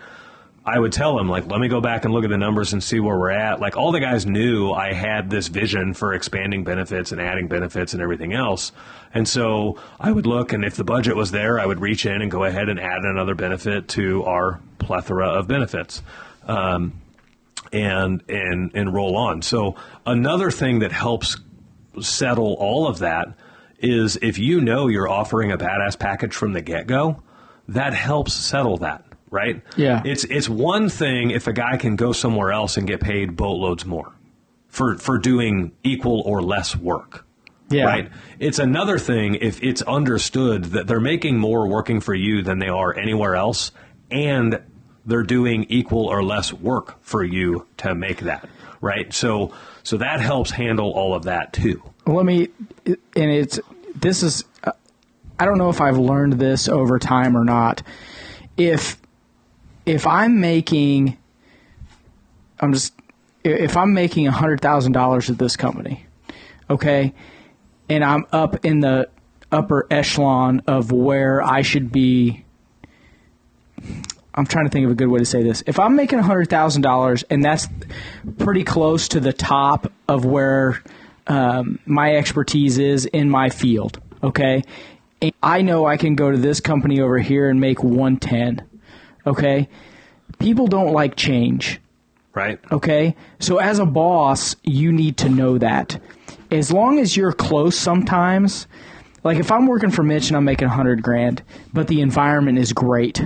I would tell them, like, let me go back and look at the numbers and see where we're at. Like, all the guys knew I had this vision for expanding benefits and adding benefits and everything else. And so I would look, and if the budget was there, I would reach in and go ahead and add another benefit to our plethora of benefits and roll on. So another thing that helps settle all of that is if you know you're offering a badass package from the get-go, that helps settle that. Right? Yeah. It's one thing if a guy can go somewhere else and get paid boatloads more for doing equal or less work. Yeah. Right? It's another thing if it's understood that they're making more working for you than they are anywhere else, and they're doing equal or less work for you to make that. Right? So that helps handle all of that too. I don't know if I've learned this over time or not. If I'm making $100,000 at this company, okay, and I'm up in the upper echelon of where I should be, I'm trying to think of a good way to say this. If I'm making $100,000 and that's pretty close to the top of where my expertise is in my field, okay, and I know I can go to this company over here and make 110. Okay? People don't like change. Right. Okay? So as a boss, you need to know that. As long as you're close sometimes, like if I'm working for Mitch and I'm making $100,000, but the environment is great.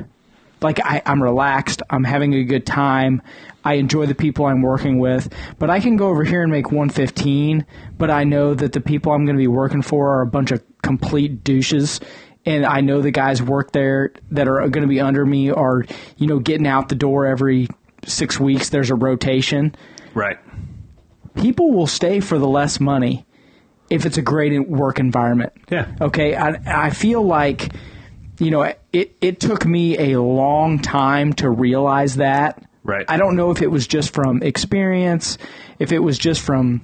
Like I'm relaxed, I'm having a good time, I enjoy the people I'm working with, but I can go over here and make 115, but I know that the people I'm going to be working for are a bunch of complete douches. And I know the guys work there that are going to be under me are, getting out the door every 6 weeks. There's a rotation. Right. People will stay for the less money if it's a great work environment. Yeah. Okay. I feel like, it took me a long time to realize that. Right. I don't know if it was just from experience, if it was just from,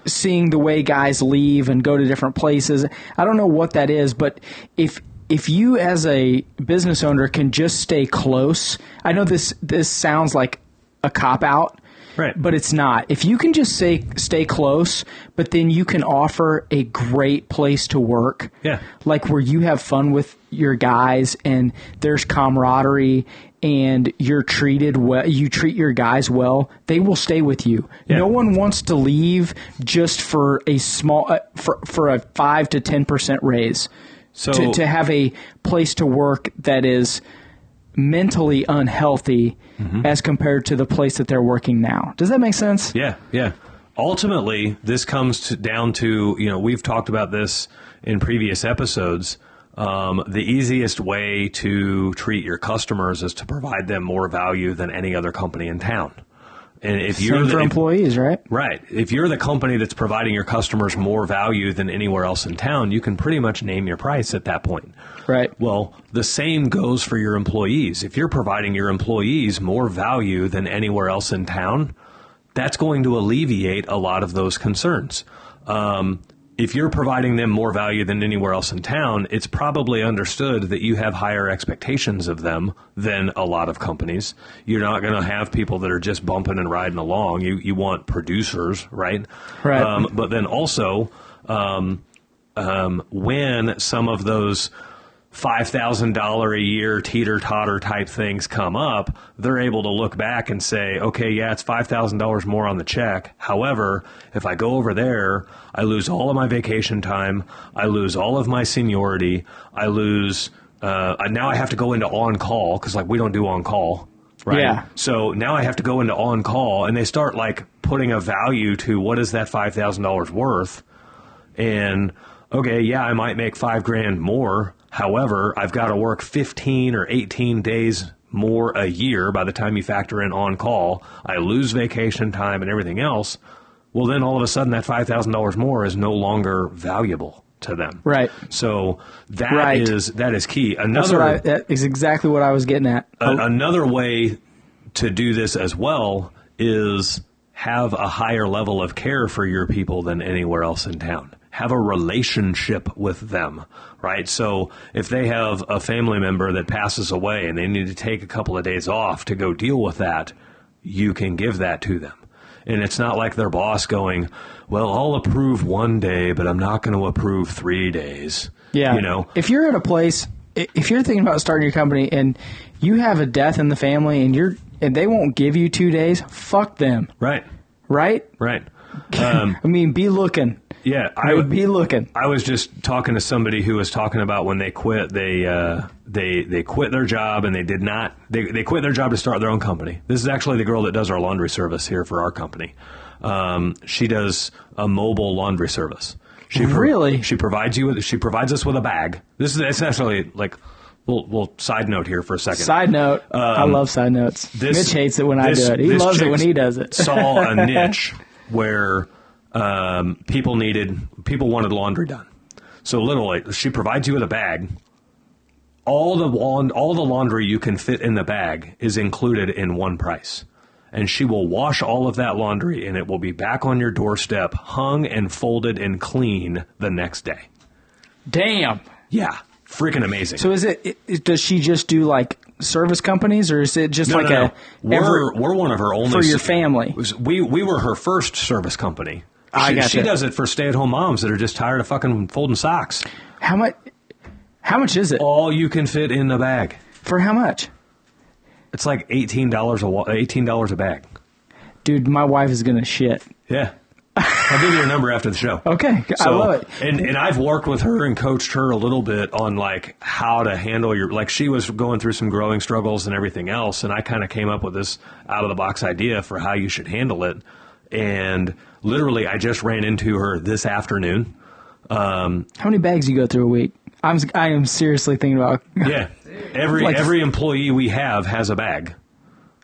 seeing the way guys leave and go to different places. I don't know what that is, but if you as a business owner can just stay close, I know this sounds like a cop-out, right? But it's not. If you can just stay close, but then you can offer a great place to work, yeah, like where you have fun with your guys and there's camaraderie and you're treated well, you treat your guys well, they will stay with you. Yeah. No one wants to leave just for a small for a 5 to 10% raise. So to have a place to work that is mentally unhealthy as compared to the place that they're working now. Does that make sense? Yeah, yeah. Ultimately, this comes down to, we've talked about this in previous episodes. The easiest way to treat your customers is to provide them more value than any other company in town. And if you're for employees, right? Right. If you're the company that's providing your customers more value than anywhere else in town, you can pretty much name your price at that point. Right. Well, the same goes for your employees. If you're providing your employees more value than anywhere else in town, that's going to alleviate a lot of those concerns. If you're providing them more value than anywhere else in town, it's probably understood that you have higher expectations of them than a lot of companies. You're not going to have people that are just bumping and riding along. You want producers, right? Right. But then also, when some of those $5,000 a year teeter-totter type things come up, they're able to look back and say, okay, yeah, it's $5,000 more on the check. However, if I go over there, I lose all of my vacation time. I lose all of my seniority. I lose, now I have to go into on-call because we don't do on-call. Right. Yeah. So now I have to go into on-call, and they start putting a value to what is that $5,000 worth. And okay, yeah, I might make $5,000 more. However, I've got to work 15 or 18 days more a year by the time you factor in on-call. I lose vacation time and everything else. Well, then all of a sudden that $5,000 more is no longer valuable to them. Right. So that is key. That is exactly what I was getting at. Another way to do this as well is have a higher level of care for your people than anywhere else in town. Have a relationship with them, right? So if they have a family member that passes away and they need to take a couple of days off to go deal with that, you can give that to them. And it's not like their boss going, well, I'll approve 1 day, but I'm not going to approve 3 days. Yeah. If you're at a place, if you're thinking about starting your company and you have a death in the family and they won't give you 2 days, fuck them. Right. Right? Right. Be looking. Yeah, I would be looking. I was just talking to somebody who was talking about when they quit, they quit their job and they quit their job to start their own company. This is actually the girl that does our laundry service here for our company. She does a mobile laundry service. She provides us with a bag. This is essentially We'll side note here for a second. Side note. I love side notes. Mitch hates it when I do it. He loves it when he does it. Saw a niche where people wanted laundry done. So literally, she provides you with a bag. All the laundry you can fit in the bag is included in one price. And she will wash all of that laundry, and it will be back on your doorstep, hung and folded and clean the next day. Damn. Yeah. Freaking amazing. So does she just do service companies, or is it just No. We're one of her only for your family? We were her first service company. She does it for stay-at-home moms that are just tired of fucking folding socks. How much is it? All you can fit in the bag. For how much? It's like $18 a bag. Dude, my wife is gonna shit. Yeah. I'll give you her number after the show. Okay, I love it. And I've worked with her and coached her a little bit on how to handle she was going through some growing struggles and everything else, and I kind of came up with this out of the box idea for how you should handle it. And literally, I just ran into her this afternoon. How many bags do you go through a week? I am seriously thinking about. Yeah, every employee we have has a bag.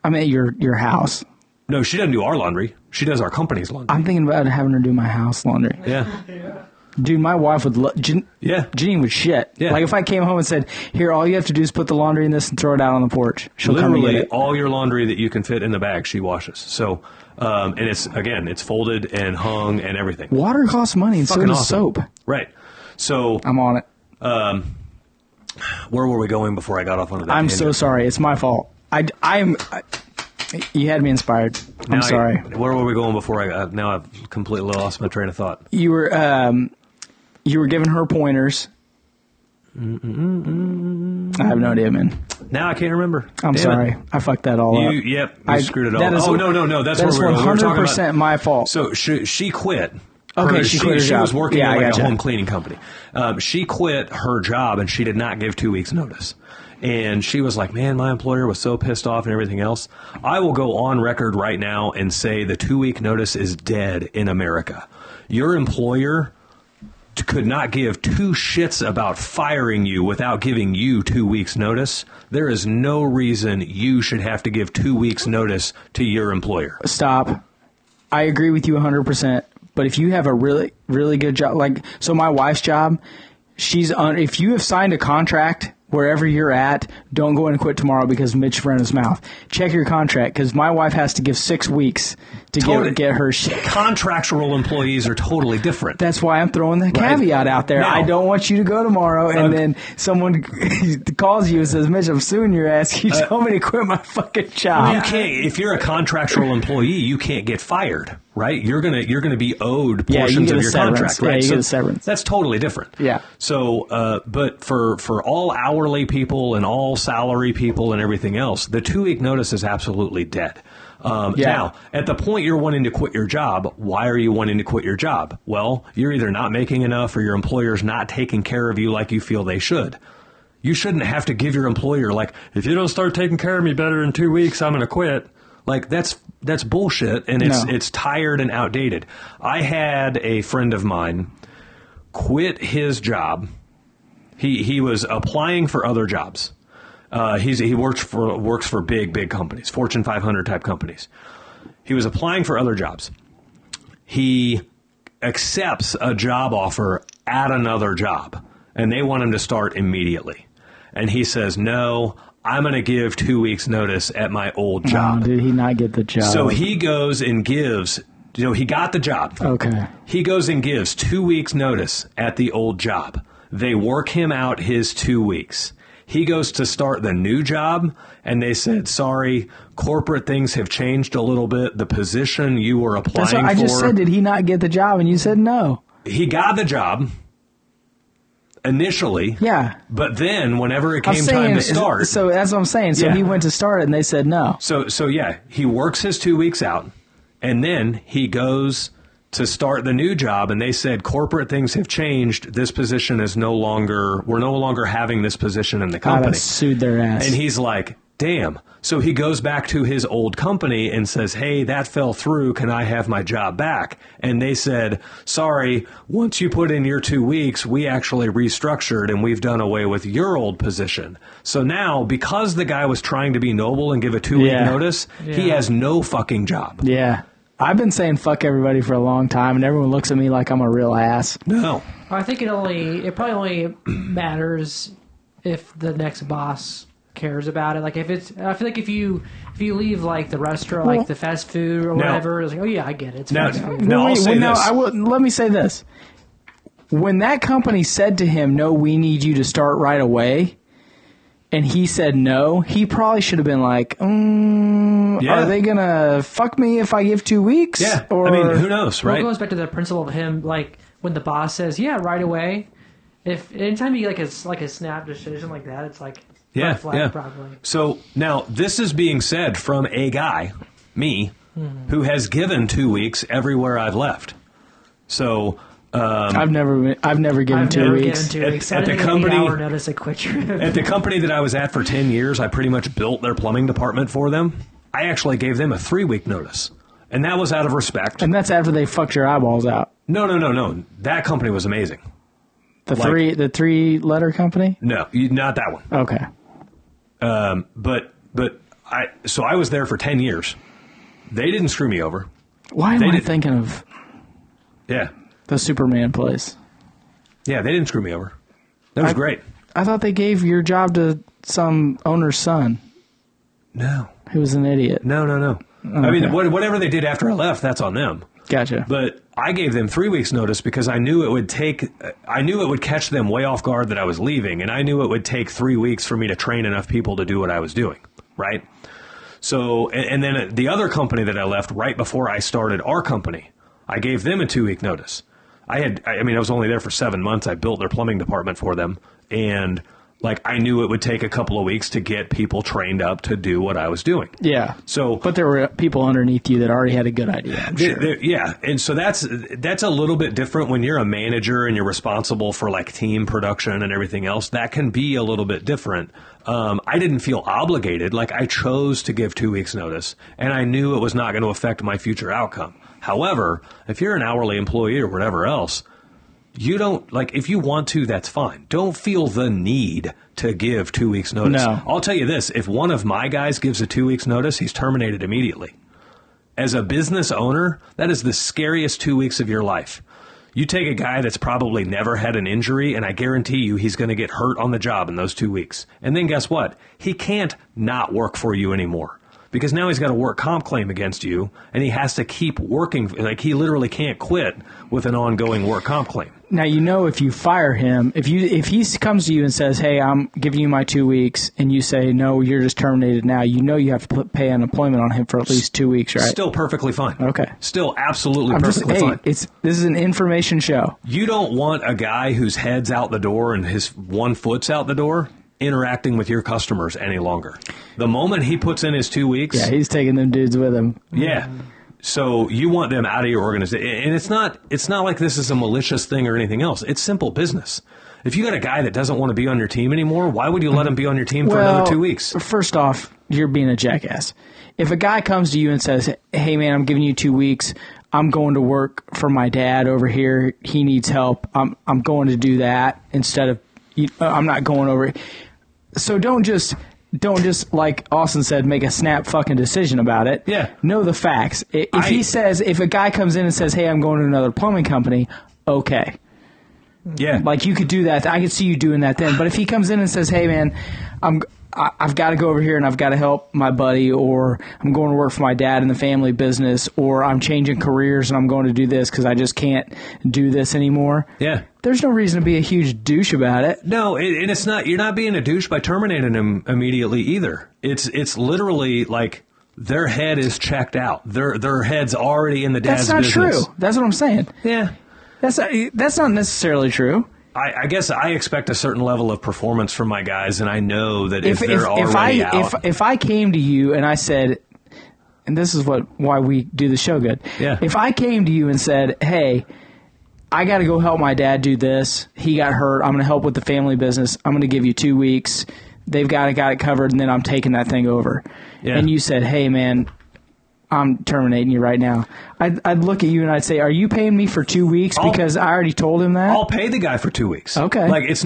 I'm at your house. No, she doesn't do our laundry. She does our company's laundry. I'm thinking about having her do my house laundry. Yeah. Dude, my wife would Janine would shit. Yeah. If I came home and said, here, all you have to do is put the laundry in this and throw it out on the porch. She'll come and get it. All your laundry that you can fit in the bag, she washes. So, and it's folded and hung and everything. Water costs money and so does soap. Right. So. I'm on it. Where were we going before I got off onto that? I'm so sorry. It's my fault. You had me inspired. I'm sorry. Where were we going before now I've completely lost my train of thought. You were giving her pointers. I have no idea, man. Now I can't remember. I'm sorry. I fucked that all up. Yep. You screwed it all up. No. That's where we were. That is 100% my fault. So she quit. Okay, she quit her She job. was working Yeah, at I like gotcha. a home cleaning company. She quit her job, and she did not give 2 weeks' notice. And she was like, man, my employer was so pissed off and everything else. I will go on record right now and say the 2-week notice is dead in America. Your employer could not give two shits about firing you without giving you 2 weeks' notice. There is no reason you should have to give 2 weeks' notice to your employer. Stop. I agree with you 100%. But if you have a really, really good job, like, so my wife's job, if you have signed a contract wherever you're at, don't go in and quit tomorrow because Mitch ran his mouth. Check your contract, because my wife has to give 6 weeks to get her shit. Contractual employees are totally different. That's why I'm throwing the caveat out there. Now, I don't want you to go tomorrow and then someone calls you and says, Mitch, I'm suing your ass. You told me to quit my fucking job. You can't. If you're a contractual employee, you can't get fired, right? You're gonna be owed portions of your contract, right? Yeah, you get a severance. That's totally different. Yeah. So, but for all hourly people and all salary people and everything else, the 2-week notice is absolutely dead. Now, at the point you're wanting to quit your job, why are you wanting to quit your job? Well, you're either not making enough or your employer's not taking care of you like you feel they should. You shouldn't have to give your employer, like, if you don't start taking care of me better in 2 weeks, I'm going to quit. Like, that's bullshit, and it's tired and outdated. I had a friend of mine quit his job. He was applying for other jobs. He works for big companies, Fortune 500 type companies. He was applying for other jobs. He accepts a job offer at another job, and they want him to start immediately. And he says, no, I'm going to give 2 weeks notice at my old job. Did he not get the job? So he goes and gives, he got the job. Okay. He goes and gives 2 weeks notice at the old job. They work him out his 2 weeks. He goes to start the new job, and they said, sorry, corporate things have changed a little bit. The position you were applying for. That's what I just said. Did he not get the job? And you said no. He got the job initially. Yeah. But then whenever it came time to start. So that's what I'm saying. So he went to start it, and they said no. So yeah, he works his 2 weeks out, and then he goes to start the new job, and they said corporate things have changed. This position is we're no longer having this position in the company. Sued their ass. And he's like, damn. So he goes back to his old company and says, hey, that fell through. Can I have my job back? And they said, sorry, once you put in your 2 weeks, we actually restructured and we've done away with your old position. So now, because the guy was trying to be noble and give a 2-week notice, he has no fucking job. Yeah. I've been saying fuck everybody for a long time, and everyone looks at me like I'm a real ass. No. I think it probably only matters if the next boss cares about it. Like I feel like if you leave like the restaurant, like the fast food or whatever, it's like, oh yeah, I get it. It's fast food. Let me say this. When that company said to him, no, we need you to start right away, and he said no, he probably should have been like, are they going to fuck me if I give 2 weeks? Yeah. Or, I mean, who knows, right? Well, it goes back to the principle of him, like, when the boss says, yeah, right away, if anytime you a snap decision like that, it's like, red flag, probably. So now this is being said from a guy, me, who has given 2 weeks everywhere I've left. So... I've never given 2 weeks. At the company, notice a quit trip. At the company that I was at for 10 years, I pretty much built their plumbing department for them. I actually gave them a 3-week notice, and that was out of respect. And that's after they fucked your eyeballs out. No. That company was amazing. The 3-letter company? No, not that one. Okay. But I was there for 10 years. They didn't screw me over. Why am I thinking of? Yeah. The Superman place. Yeah, they didn't screw me over. That was great. I thought they gave your job to some owner's son. No. Who was an idiot. No. Oh, I mean, whatever they did after I left, that's on them. Gotcha. But I gave them 3 weeks notice because I knew it would catch them way off guard that I was leaving, and I knew it would take 3 weeks for me to train enough people to do what I was doing, right? So, and then the other company that I left right before I started our company, I gave them a 2-week notice. I was only there for 7 months. I built their plumbing department for them, and Like, I knew it would take a couple of weeks to get people trained up to do what I was doing. Yeah. So, but there were people underneath you that already had a good idea, I'm sure. Yeah. And so that's a little bit different when you're a manager and you're responsible for like team production and everything else. That can be a little bit different. I didn't feel obligated. Like, I chose to give 2 weeks notice, and I knew it was not going to affect my future outcome. However, if you're an hourly employee or whatever else, you don't, like, if you want to, that's fine. Don't feel the need to give 2 weeks notice. No. I'll tell you this, if one of my guys gives a 2 weeks notice, he's terminated immediately. As a business owner, that is the scariest 2 weeks of your life. You take a guy that's probably never had an injury, and I guarantee you he's going to get hurt on the job in those 2 weeks. And then guess what? He can't not work for you anymore. Because now he's got a work comp claim against you, and he has to keep working. Like, he literally can't quit with an ongoing work comp claim. Now, you know, if you fire him, if he comes to you and says, hey, I'm giving you my 2 weeks, and you say, no, you're just terminated now, you know you have to pay unemployment on him for at least 2 weeks, right? Still perfectly fine. Okay. Still absolutely perfectly fine. This is an information show. You don't want a guy whose head's out the door and his 1 foot's out the door interacting with your customers any longer. The moment he puts in his 2 weeks... Yeah, he's taking them dudes with him. Yeah. So you want them out of your organization. And it's not like this is a malicious thing or anything else. It's simple business. If you got a guy that doesn't want to be on your team anymore, why would you let him be on your team for another 2 weeks? First off, you're being a jackass. If a guy comes to you and says, hey, man, I'm giving you 2 weeks. I'm going to work for my dad over here. He needs help. I'm going to do that instead of... I'm not going over... So don't just like Austin said, make a snap fucking decision about it. Yeah. Know the facts. If a guy comes in and says, hey, I'm going to another plumbing company, okay. Yeah. Like, you could do that. I could see you doing that then. But if he comes in and says, hey, man, I've got to go over here and I've got to help my buddy, or I'm going to work for my dad in the family business, or I'm changing careers and I'm going to do this because I just can't do this anymore. Yeah. There's no reason to be a huge douche about it. No, and it's not. You're not being a douche by terminating him immediately either. It's literally like their head is checked out. Their head's already in the dad's business. That's not true. That's what I'm saying. Yeah. That's not necessarily true. I guess I expect a certain level of performance from my guys, and I know that if they're already out. If I came to you and I said, and this is why we do the show good. Yeah. If I came to you and said, hey, I got to go help my dad do this. He got hurt. I'm going to help with the family business. I'm going to give you 2 weeks. They've got it covered, and then I'm taking that thing over. Yeah. And you said, hey, man, I'm terminating you right now. I'd look at you and I'd say, are you paying me for 2 weeks because I already told him that? I'll pay the guy for 2 weeks. Okay. Like, it's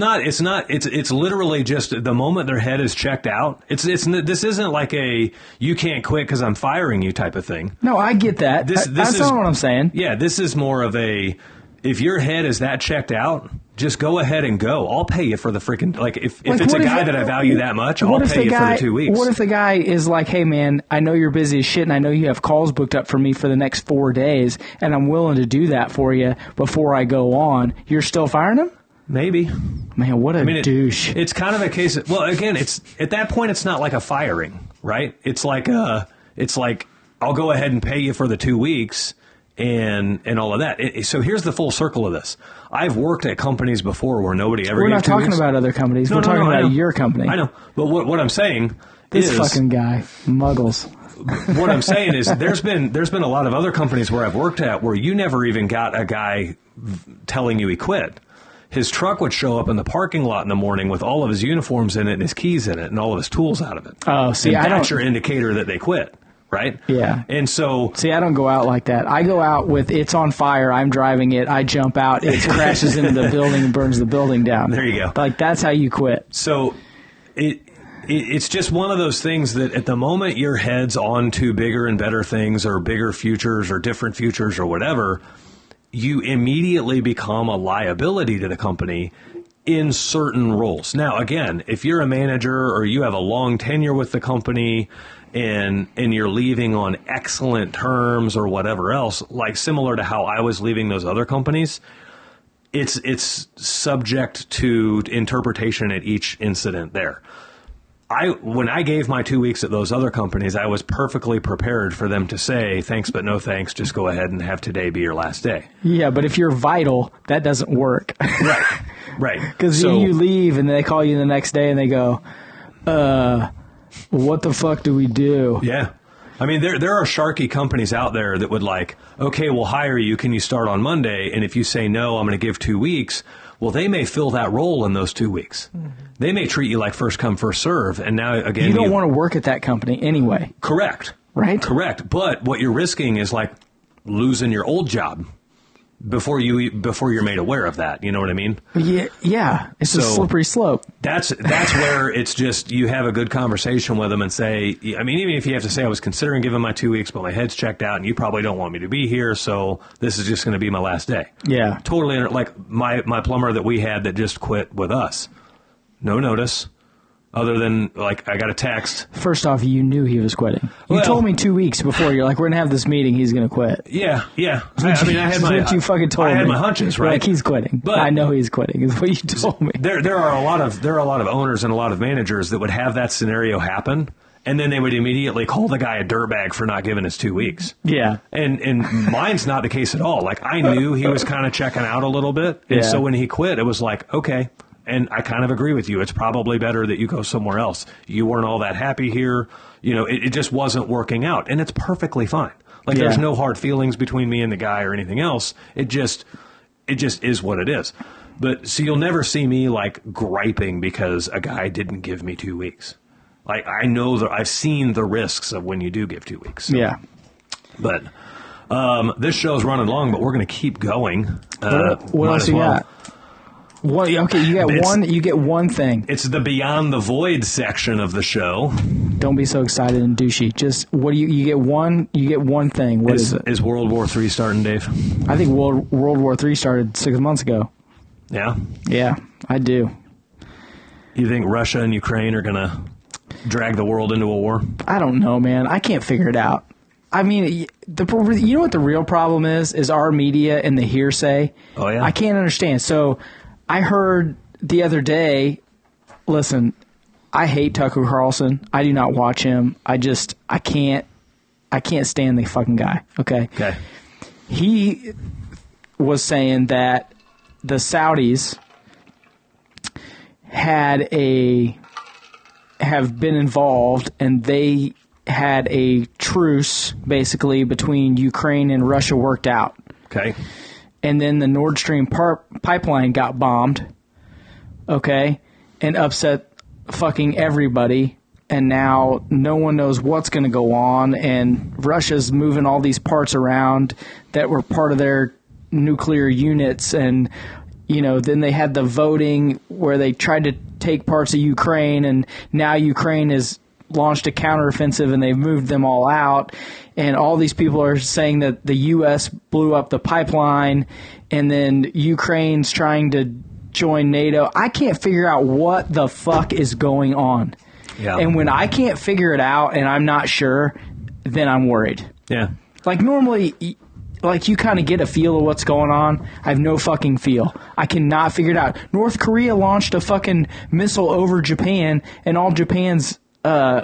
literally just the moment their head is checked out. This isn't like a you can't quit because I'm firing you type of thing. No, I get that. That's not what I'm saying. Yeah, this is more of a, if your head is that checked out, just go ahead and go. I'll pay you for the freaking, like, if it's a guy that I value that much, I'll pay you for the 2 weeks. What if the guy is like, hey, man, I know you're busy as shit, and I know you have calls booked up for me for the next 4 days, and I'm willing to do that for you before I go on. You're still firing him? Maybe. Man, what a douche. It's kind of a case of, well, again, it's at that point, it's not like a firing, right? It's like I'll go ahead and pay you for the 2 weeks and all of that. So here's the full circle of this. I've worked at companies before where nobody ever. We're not talking about other companies. We're talking about your company. I know, but what I'm saying is this fucking guy, Muggles. What I'm saying is there's been a lot of other companies where I've worked at where you never even got a guy telling you he quit. His truck would show up in the parking lot in the morning with all of his uniforms in it and his keys in it and all of his tools out of it. Oh, see, that's your indicator that they quit. Right? Yeah. And so... See, I don't go out like that. I go out with, it's on fire, I'm driving it, I jump out, it crashes into the building and burns the building down. There you go. Like, that's how you quit. So, it's just one of those things that at the moment your head's on to bigger and better things or bigger futures or different futures or whatever, you immediately become a liability to the company in certain roles. Now, again, if you're a manager or you have a long tenure with the company and you're leaving on excellent terms or whatever else, like similar to how I was leaving those other companies, it's subject to interpretation at each incident there. When I gave my 2 weeks at those other companies, I was perfectly prepared for them to say, thanks, but no thanks, just go ahead and have today be your last day. Yeah, but if you're vital, that doesn't work. Right. Right. Because you leave and they call you the next day and they go, what the fuck do we do? Yeah. I mean, there are sharky companies out there that would like, okay, we'll hire you. Can you start on Monday? And if you say no, I'm going to give 2 weeks. Well, they may fill that role in those 2 weeks. Mm-hmm. They may treat you like first come, first serve. And now, again, you don't want to work at that company anyway. Correct. Right? Correct. But what you're risking is like losing your old job before you're made aware of that. You know what I mean? Yeah. It's a slippery slope. That's where it's just you have a good conversation with them and say, I mean, even if you have to say I was considering giving my 2 weeks, but my head's checked out and you probably don't want me to be here, so this is just going to be my last day. Yeah. Totally. Like my plumber that we had that just quit with us. No notice. Other than, like, I got a text. First off, you knew he was quitting. You told me 2 weeks before. You're like, we're going to have this meeting. He's going to quit. Yeah. I mean, I had my... what you fucking told me. I had my hunches, right? Like, he's quitting. But I know he's quitting, is what you told me. There are a lot of owners and a lot of managers that would have that scenario happen, and then they would immediately call the guy a dirtbag for not giving us 2 weeks. Yeah. And mine's not the case at all. Like, I knew he was kind of checking out a little bit, and so when he quit, it was like, okay... And I kind of agree with you. It's probably better that you go somewhere else. You weren't all that happy here. You know, it just wasn't working out. And it's perfectly fine. Like, there's no hard feelings between me and the guy or anything else. It just is what it is. But, so you'll never see me, like, griping because a guy didn't give me 2 weeks. Like, I know that I've seen the risks of when you do give 2 weeks. So. Yeah. But this show's running long, but we're going to keep going. What else you got? What, okay, you get one thing. It's the Beyond the Void section of the show. Don't be so excited and douchey. Just what do you get one thing. What is it? Is World War III starting, Dave? I think World War III started 6 months ago. Yeah? Yeah, I do. You think Russia and Ukraine are going to drag the world into a war? I don't know, man. I can't figure it out. I mean, you know what the real problem is our media and the hearsay. Oh, yeah? I can't understand. So... I heard the other day, listen, I hate Tucker Carlson. I do not watch him. I can't stand the fucking guy. Okay. He was saying that the Saudis have been involved and they had a truce basically between Ukraine and Russia worked out. Okay. And then the Nord Stream pipeline got bombed, okay, and upset fucking everybody. And now no one knows what's going to go on. And Russia's moving all these parts around that were part of their nuclear units. And, you know, then they had the voting where they tried to take parts of Ukraine. And now Ukraine has launched a counteroffensive and they've moved them all out. And all these people are saying that the U.S. blew up the pipeline and then Ukraine's trying to join NATO. I can't figure out what the fuck is going on. Yeah. And when I can't figure it out and I'm not sure, then I'm worried. Yeah. Like normally, like you kind of get a feel of what's going on. I have no fucking feel. I cannot figure it out. North Korea launched a fucking missile over Japan and all Japan's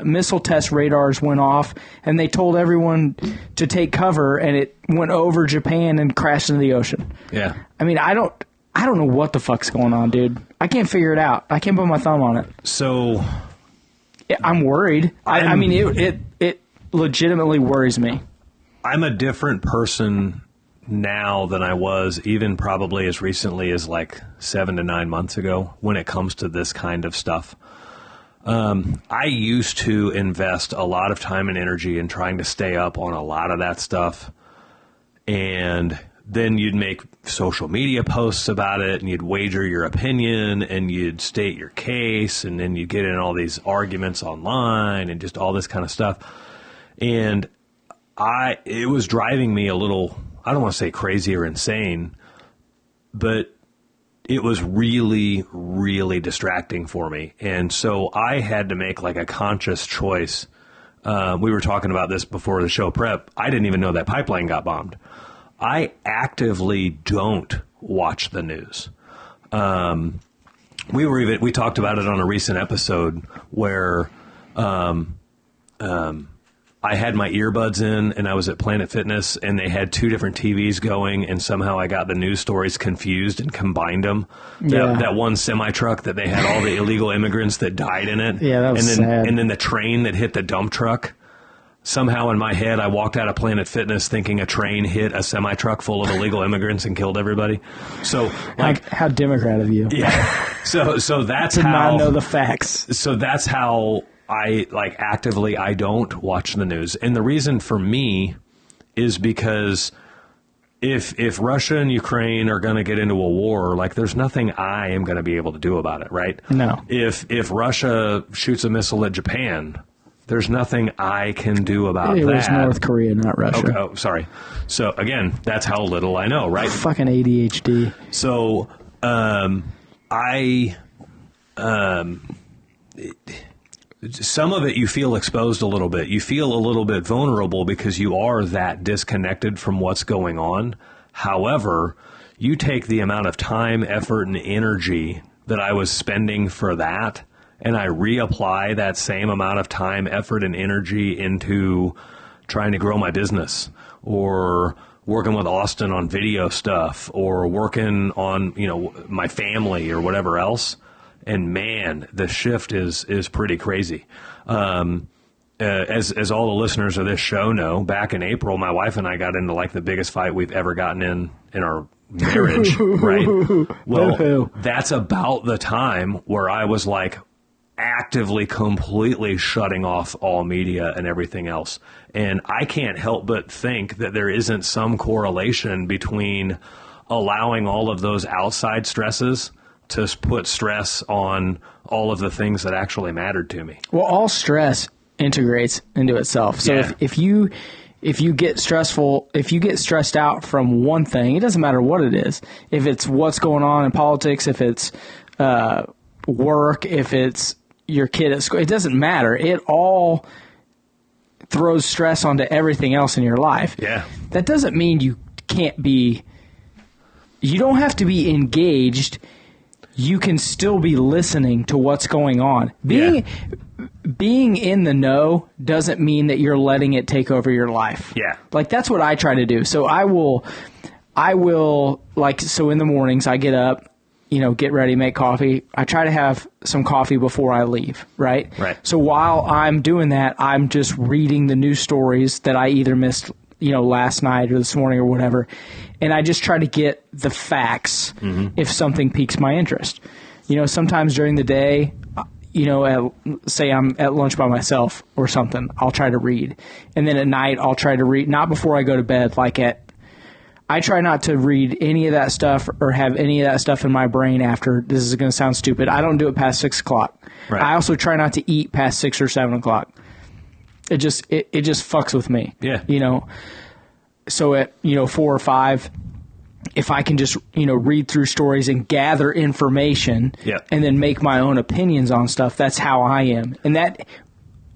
missile test radars went off, and they told everyone to take cover, and it went over Japan and crashed into the ocean. Yeah. I mean, I don't know what the fuck's going on, dude. I can't figure it out. I can't put my thumb on it. So, I'm worried. I mean, it legitimately worries me. I'm a different person now than I was even probably as recently as like 7 to 9 months ago when it comes to this kind of stuff. I used to invest a lot of time and energy in trying to stay up on a lot of that stuff. And then you'd make social media posts about it and you'd wager your opinion and you'd state your case and then you'd get in all these arguments online and just all this kind of stuff. And it was driving me a little, I don't want to say crazy or insane, but it was really, really distracting for me. And so I had to make like a conscious choice. We were talking about this before the show prep. I didn't even know that pipeline got bombed. I actively don't watch the news. We talked about it on a recent episode where I had my earbuds in and I was at Planet Fitness and they had two different TVs going and somehow I got the news stories confused and combined them. That one semi-truck that they had all the illegal immigrants that died in it. Yeah, that was sad. And then the train that hit the dump truck. Somehow in my head, I walked out of Planet Fitness thinking a train hit a semi-truck full of illegal immigrants and killed everybody. So, like, how Democrat of you. Yeah. So that's to how... not know the facts. So that's how I, like, actively, I don't watch the news. And the reason for me is because if Russia and Ukraine are going to get into a war, like, there's nothing I am going to be able to do about it, right? No. If Russia shoots a missile at Japan... There's nothing I can do about that. It was North Korea, not Russia. Okay, oh, sorry. So, again, that's how little I know, right? Fucking ADHD. So, some of it you feel exposed a little bit. You feel a little bit vulnerable because you are that disconnected from what's going on. However, you take the amount of time, effort, and energy that I was spending for that, and I reapply that same amount of time, effort, and energy into trying to grow my business or working with Austin on video stuff or working on, my family or whatever else. And man, the shift is pretty crazy. As all the listeners of this show know, back in April, my wife and I got into like the biggest fight we've ever gotten in our marriage, right? Well, that's about the time where I was like, actively, completely shutting off all media and everything else. And I can't help but think that there isn't some correlation between allowing all of those outside stresses to put stress on all of the things that actually mattered to me. Well, all stress integrates into itself. So if you get stressed out from one thing, it doesn't matter what it is. If it's what's going on in politics, if it's work, if it's your kid at school, it doesn't matter. It all throws stress onto everything else in your life. Yeah. That doesn't mean you don't have to be engaged. You can still be listening to what's going on. Being in the know doesn't mean that you're letting it take over your life. Yeah. Like, that's what I try to do. So I will so in the mornings I get up, get ready, make coffee. I try to have some coffee before I leave, right? Right. So while I'm doing that, I'm just reading the news stories that I either missed, last night or this morning or whatever. And I just try to get the facts if something piques my interest. Sometimes during the day, say I'm at lunch by myself or something, I'll try to read. And then at night, I'll try to read, not before I go to bed, I try not to read any of that stuff or have any of that stuff in my brain after. This is going to sound stupid. I don't do it past 6 o'clock. Right. I also try not to eat past 6 or 7 o'clock. It just fucks with me. Yeah. So at 4 or 5, if I can just read through stories and gather information, and then make my own opinions on stuff, that's how I am. And that,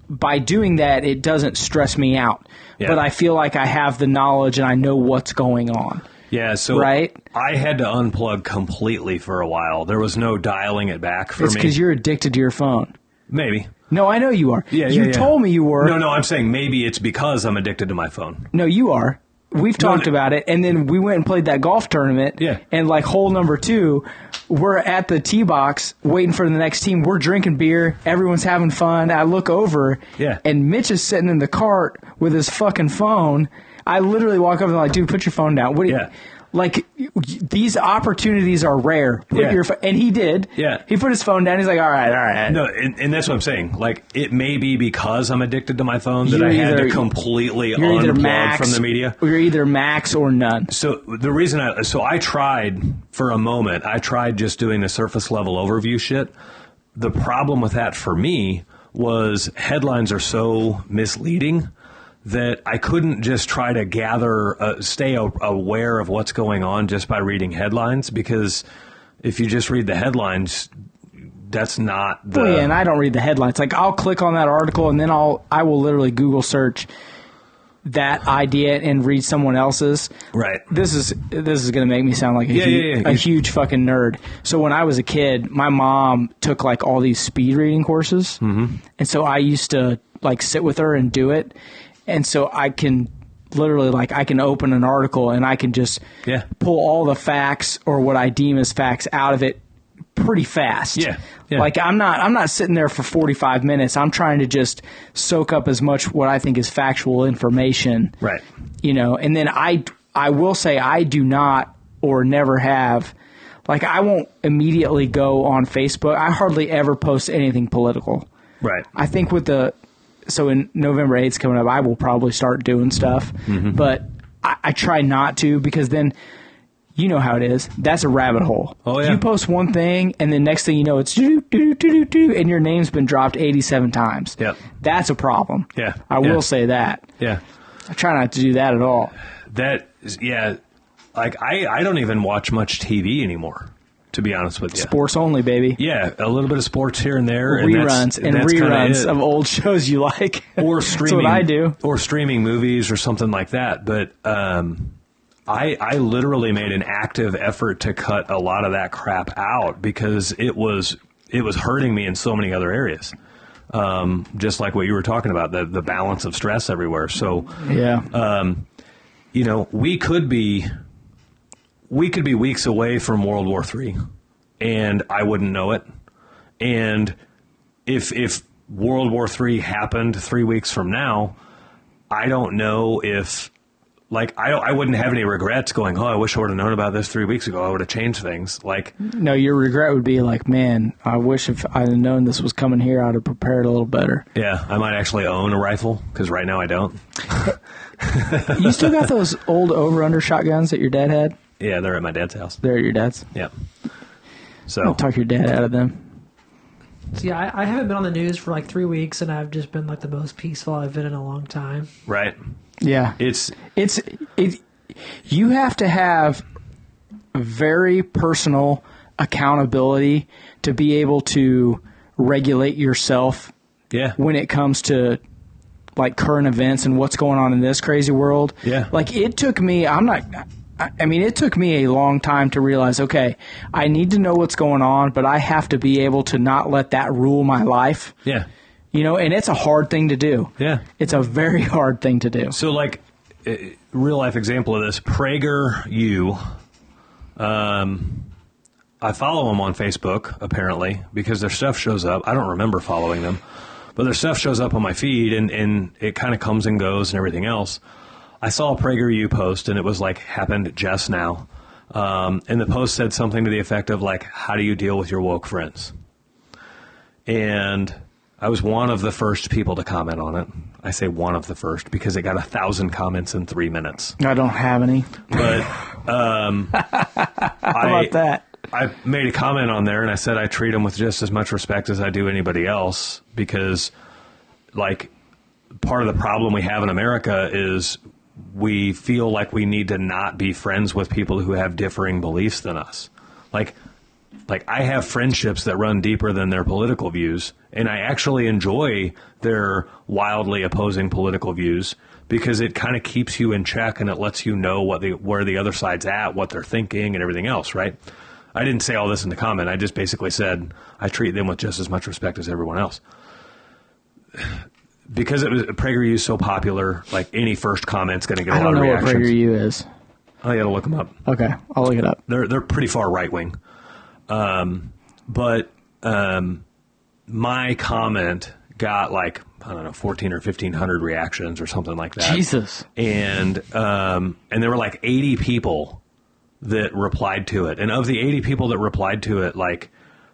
by doing that, it doesn't stress me out. Yeah. But I feel like I have the knowledge and I know what's going on. Yeah, so right? I had to unplug completely for a while. There was no dialing it back for me. It's because you're addicted to your phone. Maybe. No, I know you are. You told me you were. No, I'm saying maybe it's because I'm addicted to my phone. No, you are. We've talked about it, and then we went and played that golf tournament, and like hole number 2, we're at the tee box waiting for the next team. We're drinking beer. Everyone's having fun. I look over, and Mitch is sitting in the cart with his fucking phone. I literally walk up and I'm like, dude, put your phone down. What do you... Like, these opportunities are rare. And he did. Yeah. He put his phone down. He's like, all right. No, and that's what I'm saying. Like, it may be because I'm addicted to my phone that I had to completely unplug from the media. You're either max or none. So the reason I tried for a moment, I tried just doing the surface level overview shit. The problem with that for me was headlines are so misleading that I couldn't just try to stay aware of what's going on just by reading headlines, because if you just read the headlines, that's not the... Well, yeah, and I don't read the headlines. Like, I'll click on that article, and then I will literally Google search that idea and read someone else's. Right. This is going to make me sound like a huge fucking nerd. So when I was a kid, my mom took, like, all these speed reading courses, and so I used to, like, sit with her and do it. And so I can literally, like, I can open an article and I can just pull all the facts or what I deem as facts out of it pretty fast. Yeah. Like, I'm not sitting there for 45 minutes. I'm trying to just soak up as much what I think is factual information. Right. You know, and then I will say I do not or never have, like, I won't immediately go on Facebook. I hardly ever post anything political. Right. I think so in November 8th coming up, I will probably start doing stuff. Mm-hmm. But I try not to, because then, you know how it is. That's a rabbit hole. Oh, yeah. You post one thing, and then next thing you know, it's do-do-do-do-do, and your name's been dropped 87 times. Yep. That's a problem. Yeah. I will say that. Yeah. I try not to do that at all. That is, like, I don't even watch much TV anymore, to be honest with you. Sports only, baby. Yeah, a little bit of sports here and there. Reruns and reruns of old shows you like. Or streaming. That's what I do. Or streaming movies or something like that. But I literally made an active effort to cut a lot of that crap out because it was hurting me in so many other areas. Just like what you were talking about, the balance of stress everywhere. So, you know, we could be weeks away from World War III, and I wouldn't know it. And if World War III happened 3 weeks from now, I don't know if, like, I wouldn't have any regrets going, I wish I would have known about this 3 weeks ago. I would have changed things. Like, no, your regret would be like, man, I wish if I'd have known this was coming here, I'd have prepared a little better. Yeah, I might actually own a rifle, because right now I don't. You still got those old over-under shotguns that your dad had? Yeah, they're at my dad's house. They're at your dad's? Yeah. So I'll talk your dad out of them. See, I haven't been on the news for like 3 weeks, and I've just been like the most peaceful I've been in a long time. Right. Yeah. You have to have very personal accountability to be able to regulate yourself. Yeah. When it comes to, like, current events and what's going on in this crazy world. Yeah. Like, it took me it took me a long time to realize, okay, I need to know what's going on, but I have to be able to not let that rule my life. Yeah. You know, and it's a hard thing to do. Yeah. It's a very hard thing to do. So, like, a real life example of this, PragerU. I follow them on Facebook, apparently, because their stuff shows up. I don't remember following them, but their stuff shows up on my feed, and it kind of comes and goes and everything else. I saw a PragerU post, and it was like, happened just now. And the post said something to the effect of, like, how do you deal with your woke friends? And I was one of the first people to comment on it. I say one of the first because it got 1,000 comments in 3 minutes. I don't have any. But how about that? I made a comment on there, and I said I treat them with just as much respect as I do anybody else because, like, part of the problem we have in America is we feel like we need to not be friends with people who have differing beliefs than us. Like I have friendships that run deeper than their political views, and I actually enjoy their wildly opposing political views because it kind of keeps you in check and it lets you know where the other side's at, what they're thinking, and everything else, right? I didn't say all this in the comment. I just basically said I treat them with just as much respect as everyone else. Because PragerU is so popular, like, any first comment's going to get a lot of reactions. I don't know what PragerU is. Oh, you got to look them up. Okay, I'll look it up. They're pretty far right wing. But my comment got, like, I don't know, 1,400 or 1,500 reactions or something like that. Jesus. And there were like 80 people that replied to it. And of the 80 people that replied to it, like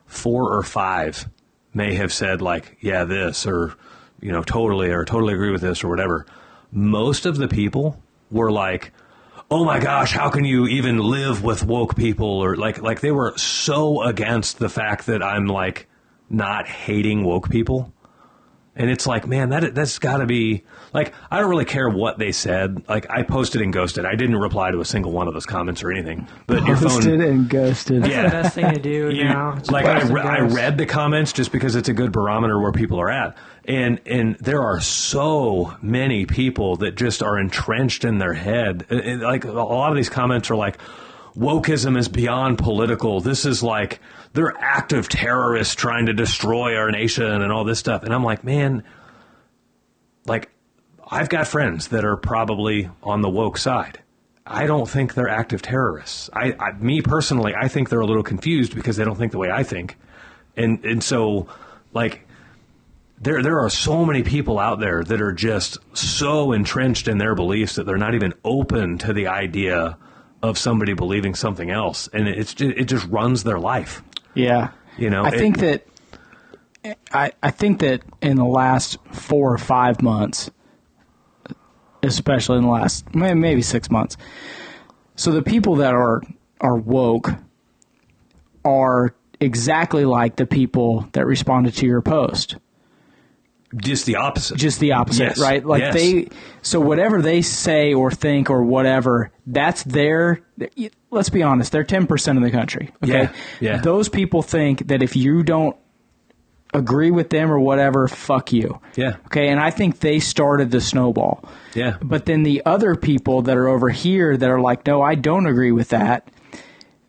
4 or 5 may have said, like, yeah, this, or, you know, totally agree with this or whatever. Most of the people were like, oh my gosh, how can you even live with woke people? Or like they were so against the fact that I'm, like, not hating woke people. And it's like, man, that's got to be, like, I don't really care what they said. Like, I posted and ghosted. I didn't reply to a single one of those comments or anything. But your phone, posted and ghosted. That's the best thing to do now. Like, I read the comments just because it's a good barometer where people are at. And there are so many people that just are entrenched in their head. Like, a lot of these comments are like, wokeism is beyond political. This is like, they're active terrorists trying to destroy our nation and all this stuff. And I'm like, man, like, I've got friends that are probably on the woke side. I don't think they're active terrorists. Me personally, I think they're a little confused because they don't think the way I think. And so, like, there are so many people out there that are just so entrenched in their beliefs that they're not even open to the idea of somebody believing something else. And it just runs their life. Yeah. You know, I think that in the last 4 or 5 months, especially in the last maybe 6 months, so the people that are woke are exactly like the people that responded to your post. Just the opposite. Yes. Right? Like yes. So whatever they say or think or whatever, that's let's be honest, they're 10% of the country. Okay. Yeah. Those people think that if you don't agree with them or whatever, fuck you. Yeah. Okay. And I think they started the snowball. Yeah. But then the other people that are over here that are like, no, I don't agree with that.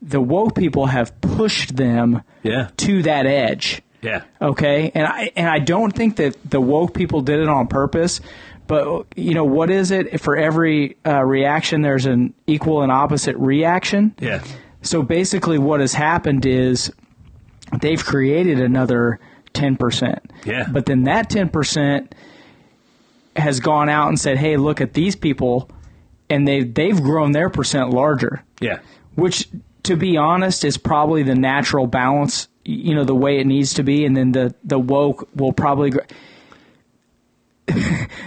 The woke people have pushed them to that edge. Yeah. Okay. And I don't think that the woke people did it on purpose. But, you know, what is it? For every reaction, there's an equal and opposite reaction. Yeah. So basically what has happened is they've created another 10%. Yeah. But then that 10% has gone out and said, hey, look at these people, and they've grown their percent larger. Yeah. Which, to be honest, is probably the natural balance, you know, the way it needs to be, and then the woke will probably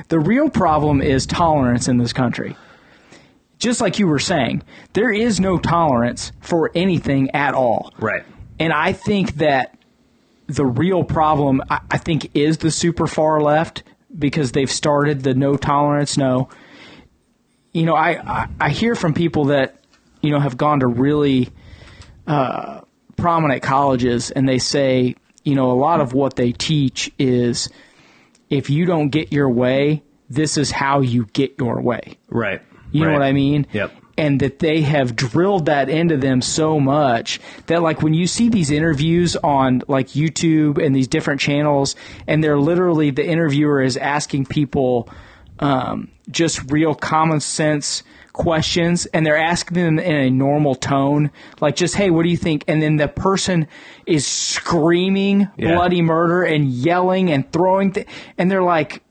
the real problem is tolerance in this country. Just like you were saying, there is no tolerance for anything at all. Right. And I think that the real problem, I think, is the super far left, because they've started the no tolerance, no. You know, I hear from people that, you know, have gone to really prominent colleges, and they say, you know, a lot of what they teach is, if you don't get your way, this is how you get your way. Right. You know what I mean? Yep. And that they have drilled that into them so much that, like, when you see these interviews on, like, YouTube and these different channels, and they're literally, the interviewer is asking people just real common sense questions, and they're asking them in a normal tone, like, just, hey, what do you think? And then the person is screaming bloody murder and yelling and throwing and they're like,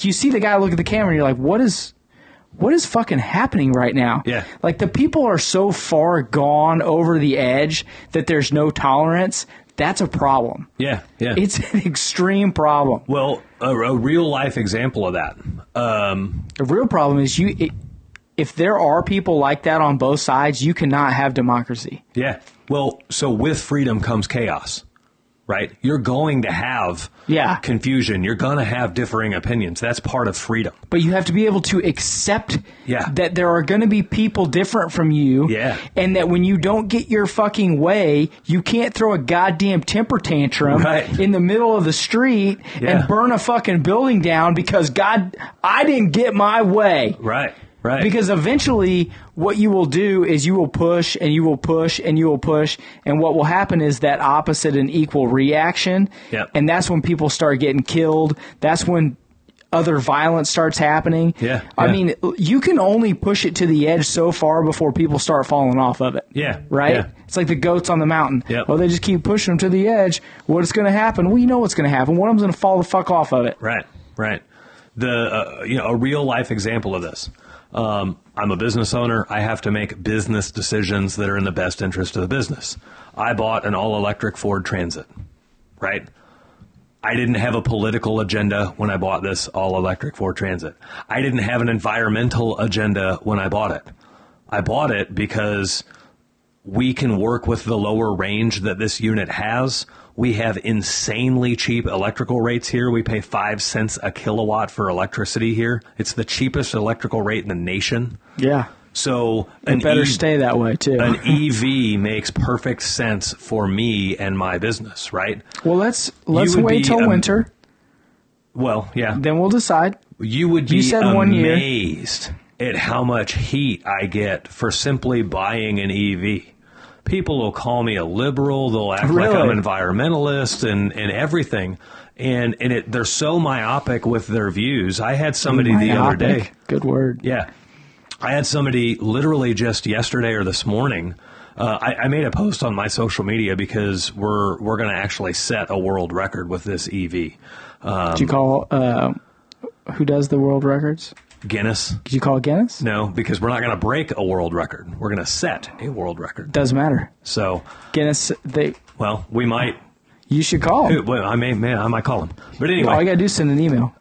you see the guy look at the camera and you're like, what is fucking happening right now? Yeah. Like, the people are so far gone over the edge that there's no tolerance. That's a problem. Yeah, yeah. It's an extreme problem. Well, a real life example of that. The real problem is if there are people like that on both sides, you cannot have democracy. Yeah. Well, so with freedom comes chaos, right? You're going to have confusion. You're going to have differing opinions. That's part of freedom. But you have to be able to accept that there are going to be people different from you. Yeah. And that when you don't get your fucking way, you can't throw a goddamn temper tantrum in the middle of the street and burn a fucking building down because, God, I didn't get my way. Right. Right. Because eventually what you will do is you will push and you will push and you will push, and what will happen is that opposite and equal reaction. Yep. And that's when people start getting killed. That's when other violence starts happening. Yeah. I mean, you can only push it to the edge so far before people start falling off of it. Yeah. Right? Yeah. It's like the goats on the mountain. Yep. Well, they just keep pushing them to the edge. What's going to happen? Well, you know what's going to happen. One of them's going to fall the fuck off of it. Right. Right. A real life example of this. I'm a business owner. I have to make business decisions that are in the best interest of the business. I bought an all-electric Ford Transit, right? I didn't have a political agenda when I bought this all-electric Ford Transit. I didn't have an environmental agenda when I bought it. I bought it because we can work with the lower range that this unit has. We have insanely cheap electrical rates here. We pay 5 cents a kilowatt for electricity here. It's the cheapest electrical rate in the nation. Yeah. So it better stay that way, too. An EV makes perfect sense for me and my business, right? Well, let's wait till winter. Well, yeah. Then we'll decide. You would be said 1 year. amazed at how much heat I get for simply buying an EV. people will call me a liberal. They'll act like I'm an environmentalist and everything. And they're so myopic with their views. I had somebody the other day. Good word. Yeah. I had somebody literally just yesterday or this morning. I made a post on my social media because we're going to actually set a world record with this EV. Did you call who does the world records? Guinness. Did you call it Guinness? No, because we're not going to break a world record. We're going to set a world record. Doesn't matter. So Guinness, we might. You should call him. Well, I might call him. But anyway, all you got to do is send an email.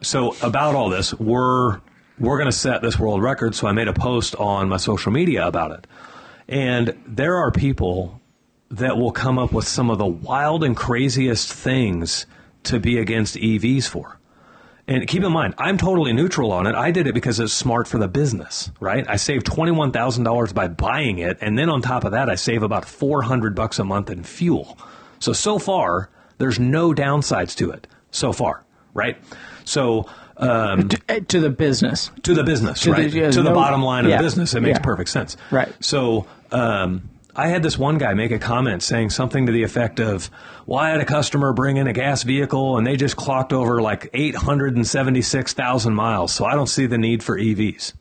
So about all this, we're going to set this world record. So I made a post on my social media about it. And there are people that will come up with some of the wild and craziest things to be against EVs for. And keep in mind, I'm totally neutral on it. I did it because it's smart for the business, right? I saved $21,000 by buying it. And then on top of that, I save about $400 a month in fuel. So far, there's no downsides to it so far, right? So to the business. To the business, right? To the bottom line of the business. It makes perfect sense. Right. So I had this one guy make a comment saying something to the effect of, well, I had a customer bring in a gas vehicle and they just clocked over like 876,000 miles, so I don't see the need for EVs.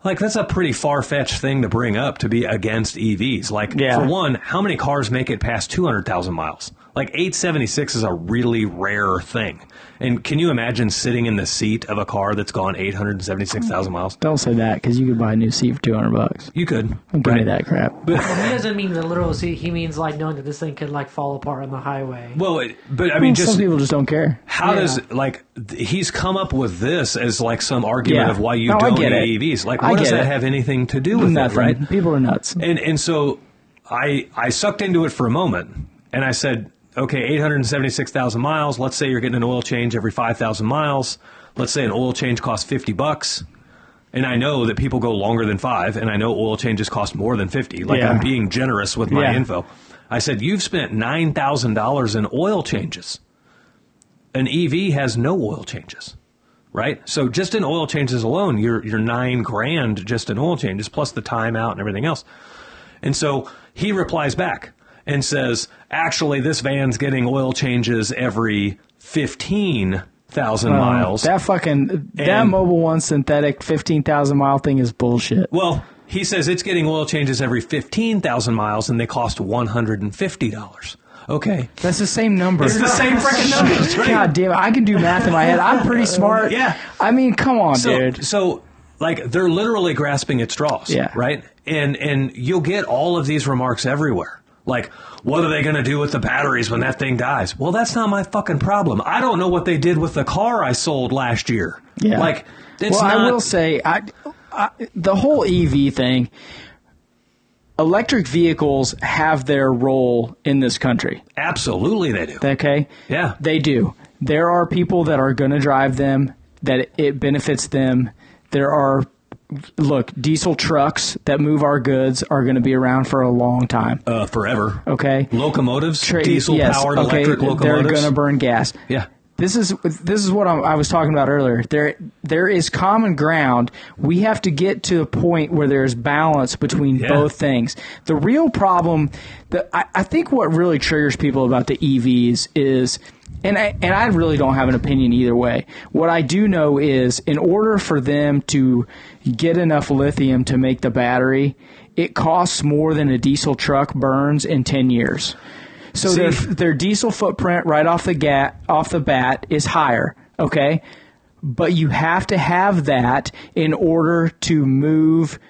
Like, that's a pretty far-fetched thing to bring up to be against EVs. Like, for one, how many cars make it past 200,000 miles? Like, 876 is a really rare thing. And can you imagine sitting in the seat of a car that's gone 876,000 miles? Don't say that, because you could buy a new seat for $200. You could. Don't give me that crap. But he doesn't mean the literal seat. He means like knowing that this thing could like fall apart on the highway. Well, but I mean, some people just don't care. How does he's come up with this as like some argument of why you don't need EVs? Like, what does that have anything to do with Nothing. it? Right? People are nuts. And so I sucked into it for a moment, and I said, okay, 876,000 miles. Let's say you're getting an oil change every 5,000 miles. Let's say an oil change costs $50. And I know that people go longer than 5, and I know oil changes cost more than 50. Like, I'm being generous with my info. I said, you've spent $9,000 in oil changes. An EV has no oil changes, right? So just in oil changes alone, you're $9,000 just in oil changes, plus the time out and everything else. And so he replies back and says, actually, this van's getting oil changes every 15,000 miles. That Mobil 1 synthetic 15,000 mile thing is bullshit. Well, he says it's getting oil changes every 15,000 miles, and they cost $150. Okay. That's the same number. It's the same freaking numbers, right? God damn it. I can do math in my head. I'm pretty smart. Yeah. I mean, come on, dude. So, like, they're literally grasping at straws, right? And you'll get all of these remarks everywhere. Like, what are they going to do with the batteries when that thing dies? Well, that's not my fucking problem. I don't know what they did with the car I sold last year. Yeah. Like, it's not... I will say, the whole EV thing, electric vehicles have their role in this country. Absolutely they do. Okay? Yeah. They do. There are people that are going to drive them, that it benefits them. There are... Look, diesel trucks that move our goods are going to be around for a long time. Forever. Okay. Locomotives, diesel-powered electric locomotives. They're going to burn gas. Yeah. This is what I was talking about earlier. There is common ground. We have to get to a point where there's balance between both things. The real problem, I think what really triggers people about the EVs is... And I really don't have an opinion either way. What I do know is in order for them to get enough lithium to make the battery, it costs more than a diesel truck burns in 10 years. So their diesel footprint right off the bat is higher, okay? But you have to have that in order to move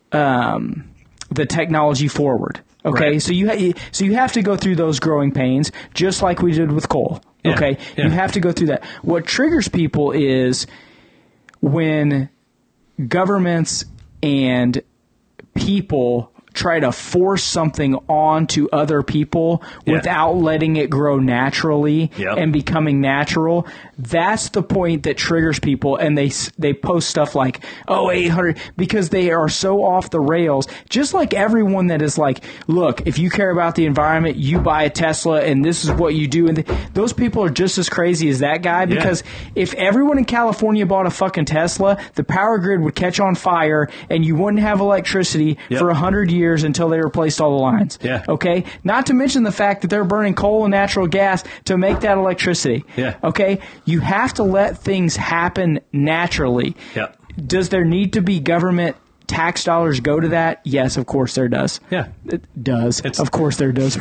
the technology forward. Okay, right. So you have to go through those growing pains, just like we did with coal. Okay, you have to go through that. What triggers people is when governments and people try to force something onto other people without letting it grow naturally and becoming natural. That's the point that triggers people, and they post stuff like, 800, because they are so off the rails. Just like everyone that is like, look, if you care about the environment, you buy a Tesla, and this is what you do. And those people are just as crazy as that guy, because if everyone in California bought a fucking Tesla, the power grid would catch on fire, and you wouldn't have electricity for 100 years. years until they replaced all the lines. Yeah. Okay? Not to mention the fact that they're burning coal and natural gas to make that electricity. Yeah. Okay? You have to let things happen naturally. Yeah. Does there need to be government tax dollars go to that? Yes, of course there does. Yeah. It does. Of course there does.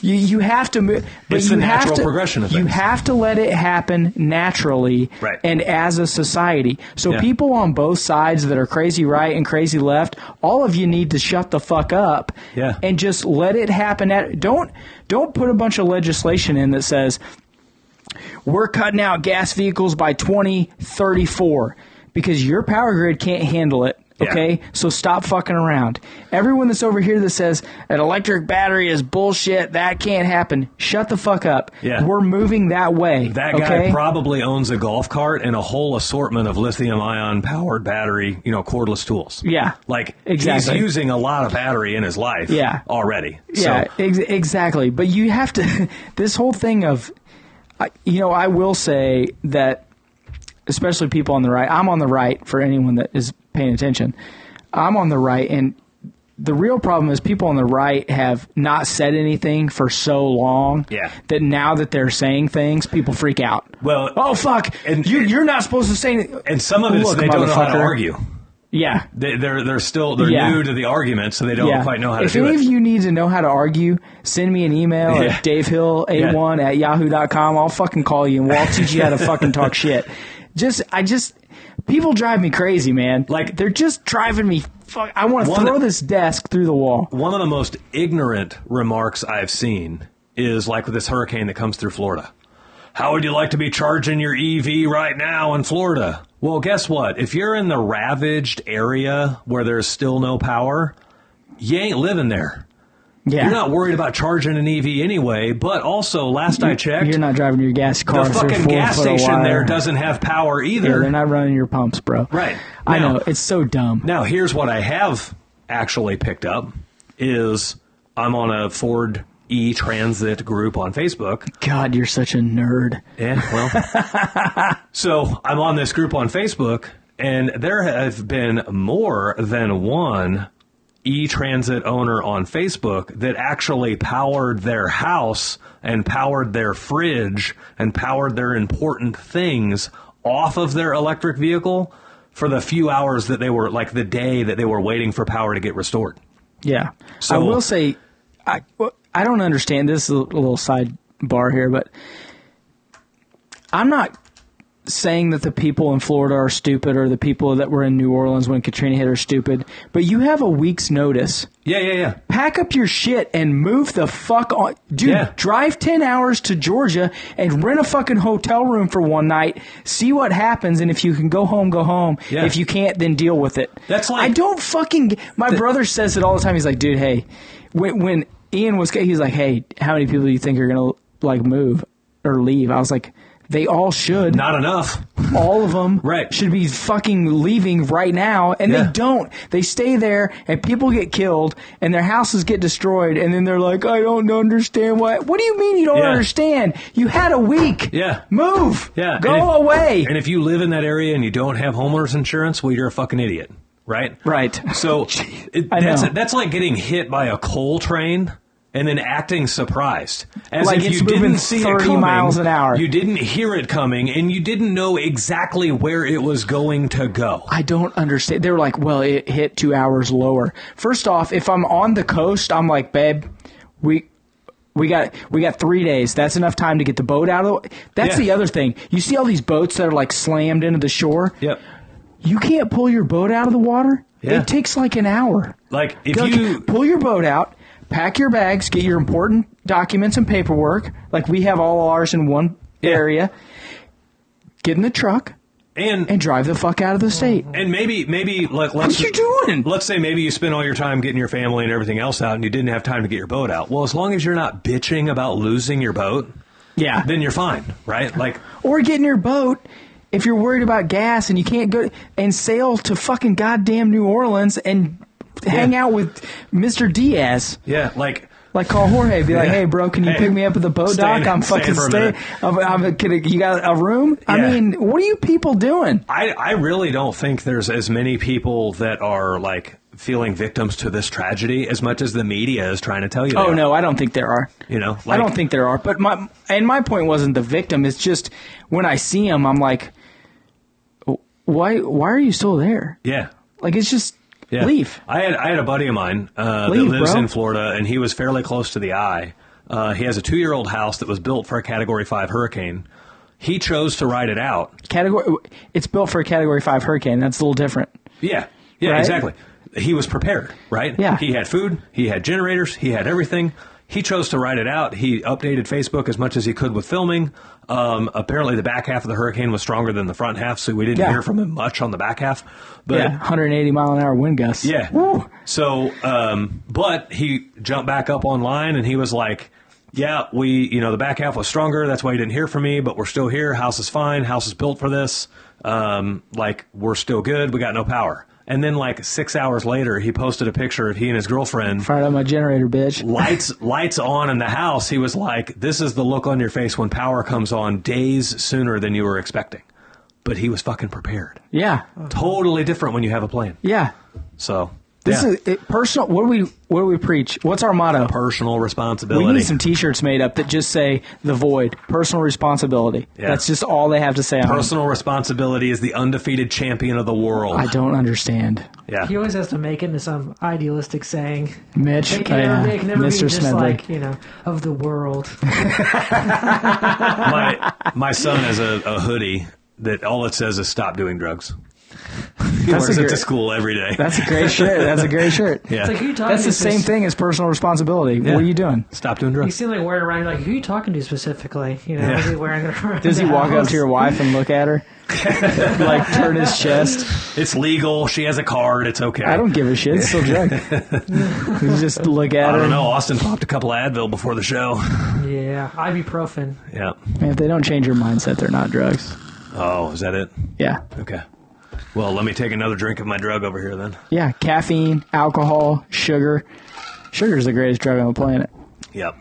you have to move. But it's the natural progression of things. You have to let it happen naturally and as a society. So people on both sides that are crazy right and crazy left, all of you need to shut the fuck up and just let it happen. Don't put a bunch of legislation in that says we're cutting out gas vehicles by 2034 because your power grid can't handle it. Okay, so stop fucking around. Everyone that's over here that says an electric battery is bullshit, that can't happen, shut the fuck up. Yeah. We're moving that way. That guy probably owns a golf cart and a whole assortment of lithium-ion powered battery, cordless tools. Yeah. Like, exactly. He's using a lot of battery in his life already. Yeah, exactly. But you have to, this whole thing of, I will say that, especially people on the right, I'm on the right for anyone that is paying attention. I'm on the right, and the real problem is people on the right have not said anything for so long that now that they're saying things, people freak out. Well, oh fuck, and you're not supposed to say anything. And some of it is they don't know how to argue. Yeah, they're new to the argument, so they don't quite know how to do it. If any of you need to know how to argue, send me an email at davehill81@yahoo.com. I'll fucking call you and we'll teach you how to fucking talk shit. People drive me crazy, man. Like, they're just driving me. I want to throw this desk through the wall. One of the most ignorant remarks I've seen is like with this hurricane that comes through Florida. How would you like to be charging your EV right now in Florida? Well, guess what? If you're in the ravaged area where there's still no power, you ain't living there. Yeah. You're not worried about charging an EV anyway, but also, last I checked, you're not driving your gas car. The fucking gas station there doesn't have power either. Yeah, they're not running your pumps, bro. Right. I know. It's so dumb. Now, here's what I have actually picked up is I'm on a Ford e-Transit group on Facebook. God, you're such a nerd. Yeah, well. So I'm on this group on Facebook, and there have been more than one e-Transit owner on Facebook that actually powered their house and powered their fridge and powered their important things off of their electric vehicle for the few hours that they were, like the day that they were waiting for power to get restored. Yeah. So, I will say, I don't understand, this is a little sidebar here, but I'm not saying that the people in Florida are stupid or the people that were in New Orleans when Katrina hit are stupid, but you have a week's notice. Yeah. Pack up your shit and move the fuck on. Dude, drive 10 hours to Georgia and rent a fucking hotel room for one night, see what happens, and if you can go home, go home. Yeah. If you can't, then deal with it. That's like... I don't fucking... My brother says it all the time. He's like, dude, hey, when Ian was... He's like, hey, how many people do you think are going to, like, move or leave? I was like... They all should. Not enough. All of them should be fucking leaving right now, and they don't. They stay there, and people get killed, and their houses get destroyed, and then they're like, I don't understand why. What do you mean you don't understand? You had a week. Yeah. Move. Yeah. Go away. And if you live in that area and you don't have homeowners insurance, well, you're a fucking idiot, right? Right. So that's like getting hit by a coal train and then acting surprised. As like if it's you moving didn't see 30 it coming, miles an hour. You didn't hear it coming, and you didn't know exactly where it was going to go. I don't understand. They were like, well, it hit 2 hours lower. First off, if I'm on the coast, I'm like, babe, we got 3 days. That's enough time to get the boat out of the way. That's the other thing. You see all these boats that are like slammed into the shore? Yep. You can't pull your boat out of the water? Yeah. It takes like an hour. Like, if you pull your boat out, pack your bags, get your important documents and paperwork, like we have all ours in one area, get in the truck, and drive the fuck out of the state. And maybe like, what are you doing? Let's say maybe you spend all your time getting your family and everything else out, and you didn't have time to get your boat out. Well, as long as you're not bitching about losing your boat, then you're fine, right? Like, or getting your boat. If you're worried about gas and you can't go and sail to fucking goddamn New Orleans and hang out with Mr. Diaz. Yeah, like call Jorge, be like, hey, bro, can you pick me up at the boat dock? I'm fucking staying. You got a room? Yeah. I mean, what are you people doing? I really don't think there's as many people that are like feeling victims to this tragedy as much as the media is trying to tell you. Oh, no, I don't think there are. You know, I don't think there are. But my point wasn't the victim. It's just when I see him, I'm like, why are you still there? Yeah. Like, it's just leave. I had a buddy of mine that lives in Florida, and he was fairly close to the eye. He has a 2-year-old house that was built for a Category 5 hurricane. He chose to ride it out. It's built for a Category 5 hurricane. That's a little different. Yeah, right? Exactly. He was prepared, right? Yeah. He had food. He had generators. He had everything. He chose to ride it out. He updated Facebook as much as he could with filming. Apparently, the back half of the hurricane was stronger than the front half, so we didn't hear from him much on the back half. But, 180 mile an hour wind gusts. Yeah. Woo. So, but he jumped back up online, and he was like, yeah, the back half was stronger. That's why you didn't hear from me, but we're still here. House is fine. House is built for this. We're still good. We got no power. And then 6 hours later, he posted a picture of he and his girlfriend. Fired up my generator, bitch. Lights on in the house. He was like, this is the look on your face when power comes on days sooner than you were expecting. But he was fucking prepared. Yeah. Totally different when you have a plan. Yeah. So... This is personal. What do we preach? What's our motto? Personal responsibility. We need some T-shirts made up that just say "The Void." Personal responsibility. Yeah. That's just all they have to say. Personal responsibility is the undefeated champion of the world. I don't understand. Yeah. He always has to make it into some idealistic saying. Mitch, it can never Mr. be just Smedley. of the world. my son has a hoodie that all it says is "Stop doing drugs." He wears it to school every day. That's a great shirt. That's a great shirt. Yeah. It's like, who you talking That's the to same thing as personal responsibility. Yeah. What are you doing? Stop doing You drugs. seem like wearing around. You're like, who are you talking to specifically? Is he wearing it around? Does he walk up to your wife and look at her? Turn his chest? It's legal. She has a card. It's okay. I don't give a shit. It's still drug. You just look at her. I don't know. Austin popped a couple of Advil before the show. Yeah. Ibuprofen. Yeah. Man, if they don't change your mindset, they're not drugs. Oh, is that it? Yeah. Okay. Well, let me take another drink of my drug over here then. Yeah, caffeine, alcohol, sugar. Sugar is the greatest drug on the planet. Yep.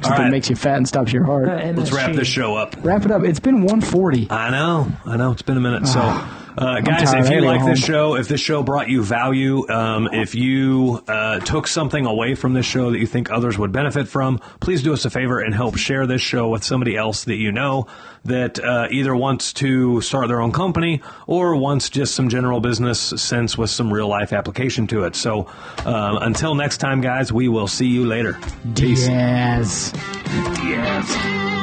Something makes you fat and stops your heart. Let's wrap this show up. Wrap it up. It's been 1:40. I know. It's been a minute. So, guys, if you like this show, if this show brought you value, if you took something away from this show that you think others would benefit from, please do us a favor and help share this show with somebody else that you know that either wants to start their own company or wants just some general business sense with some real life application to it. So until next time, guys, we will see you later. Peace. Yes. Yes.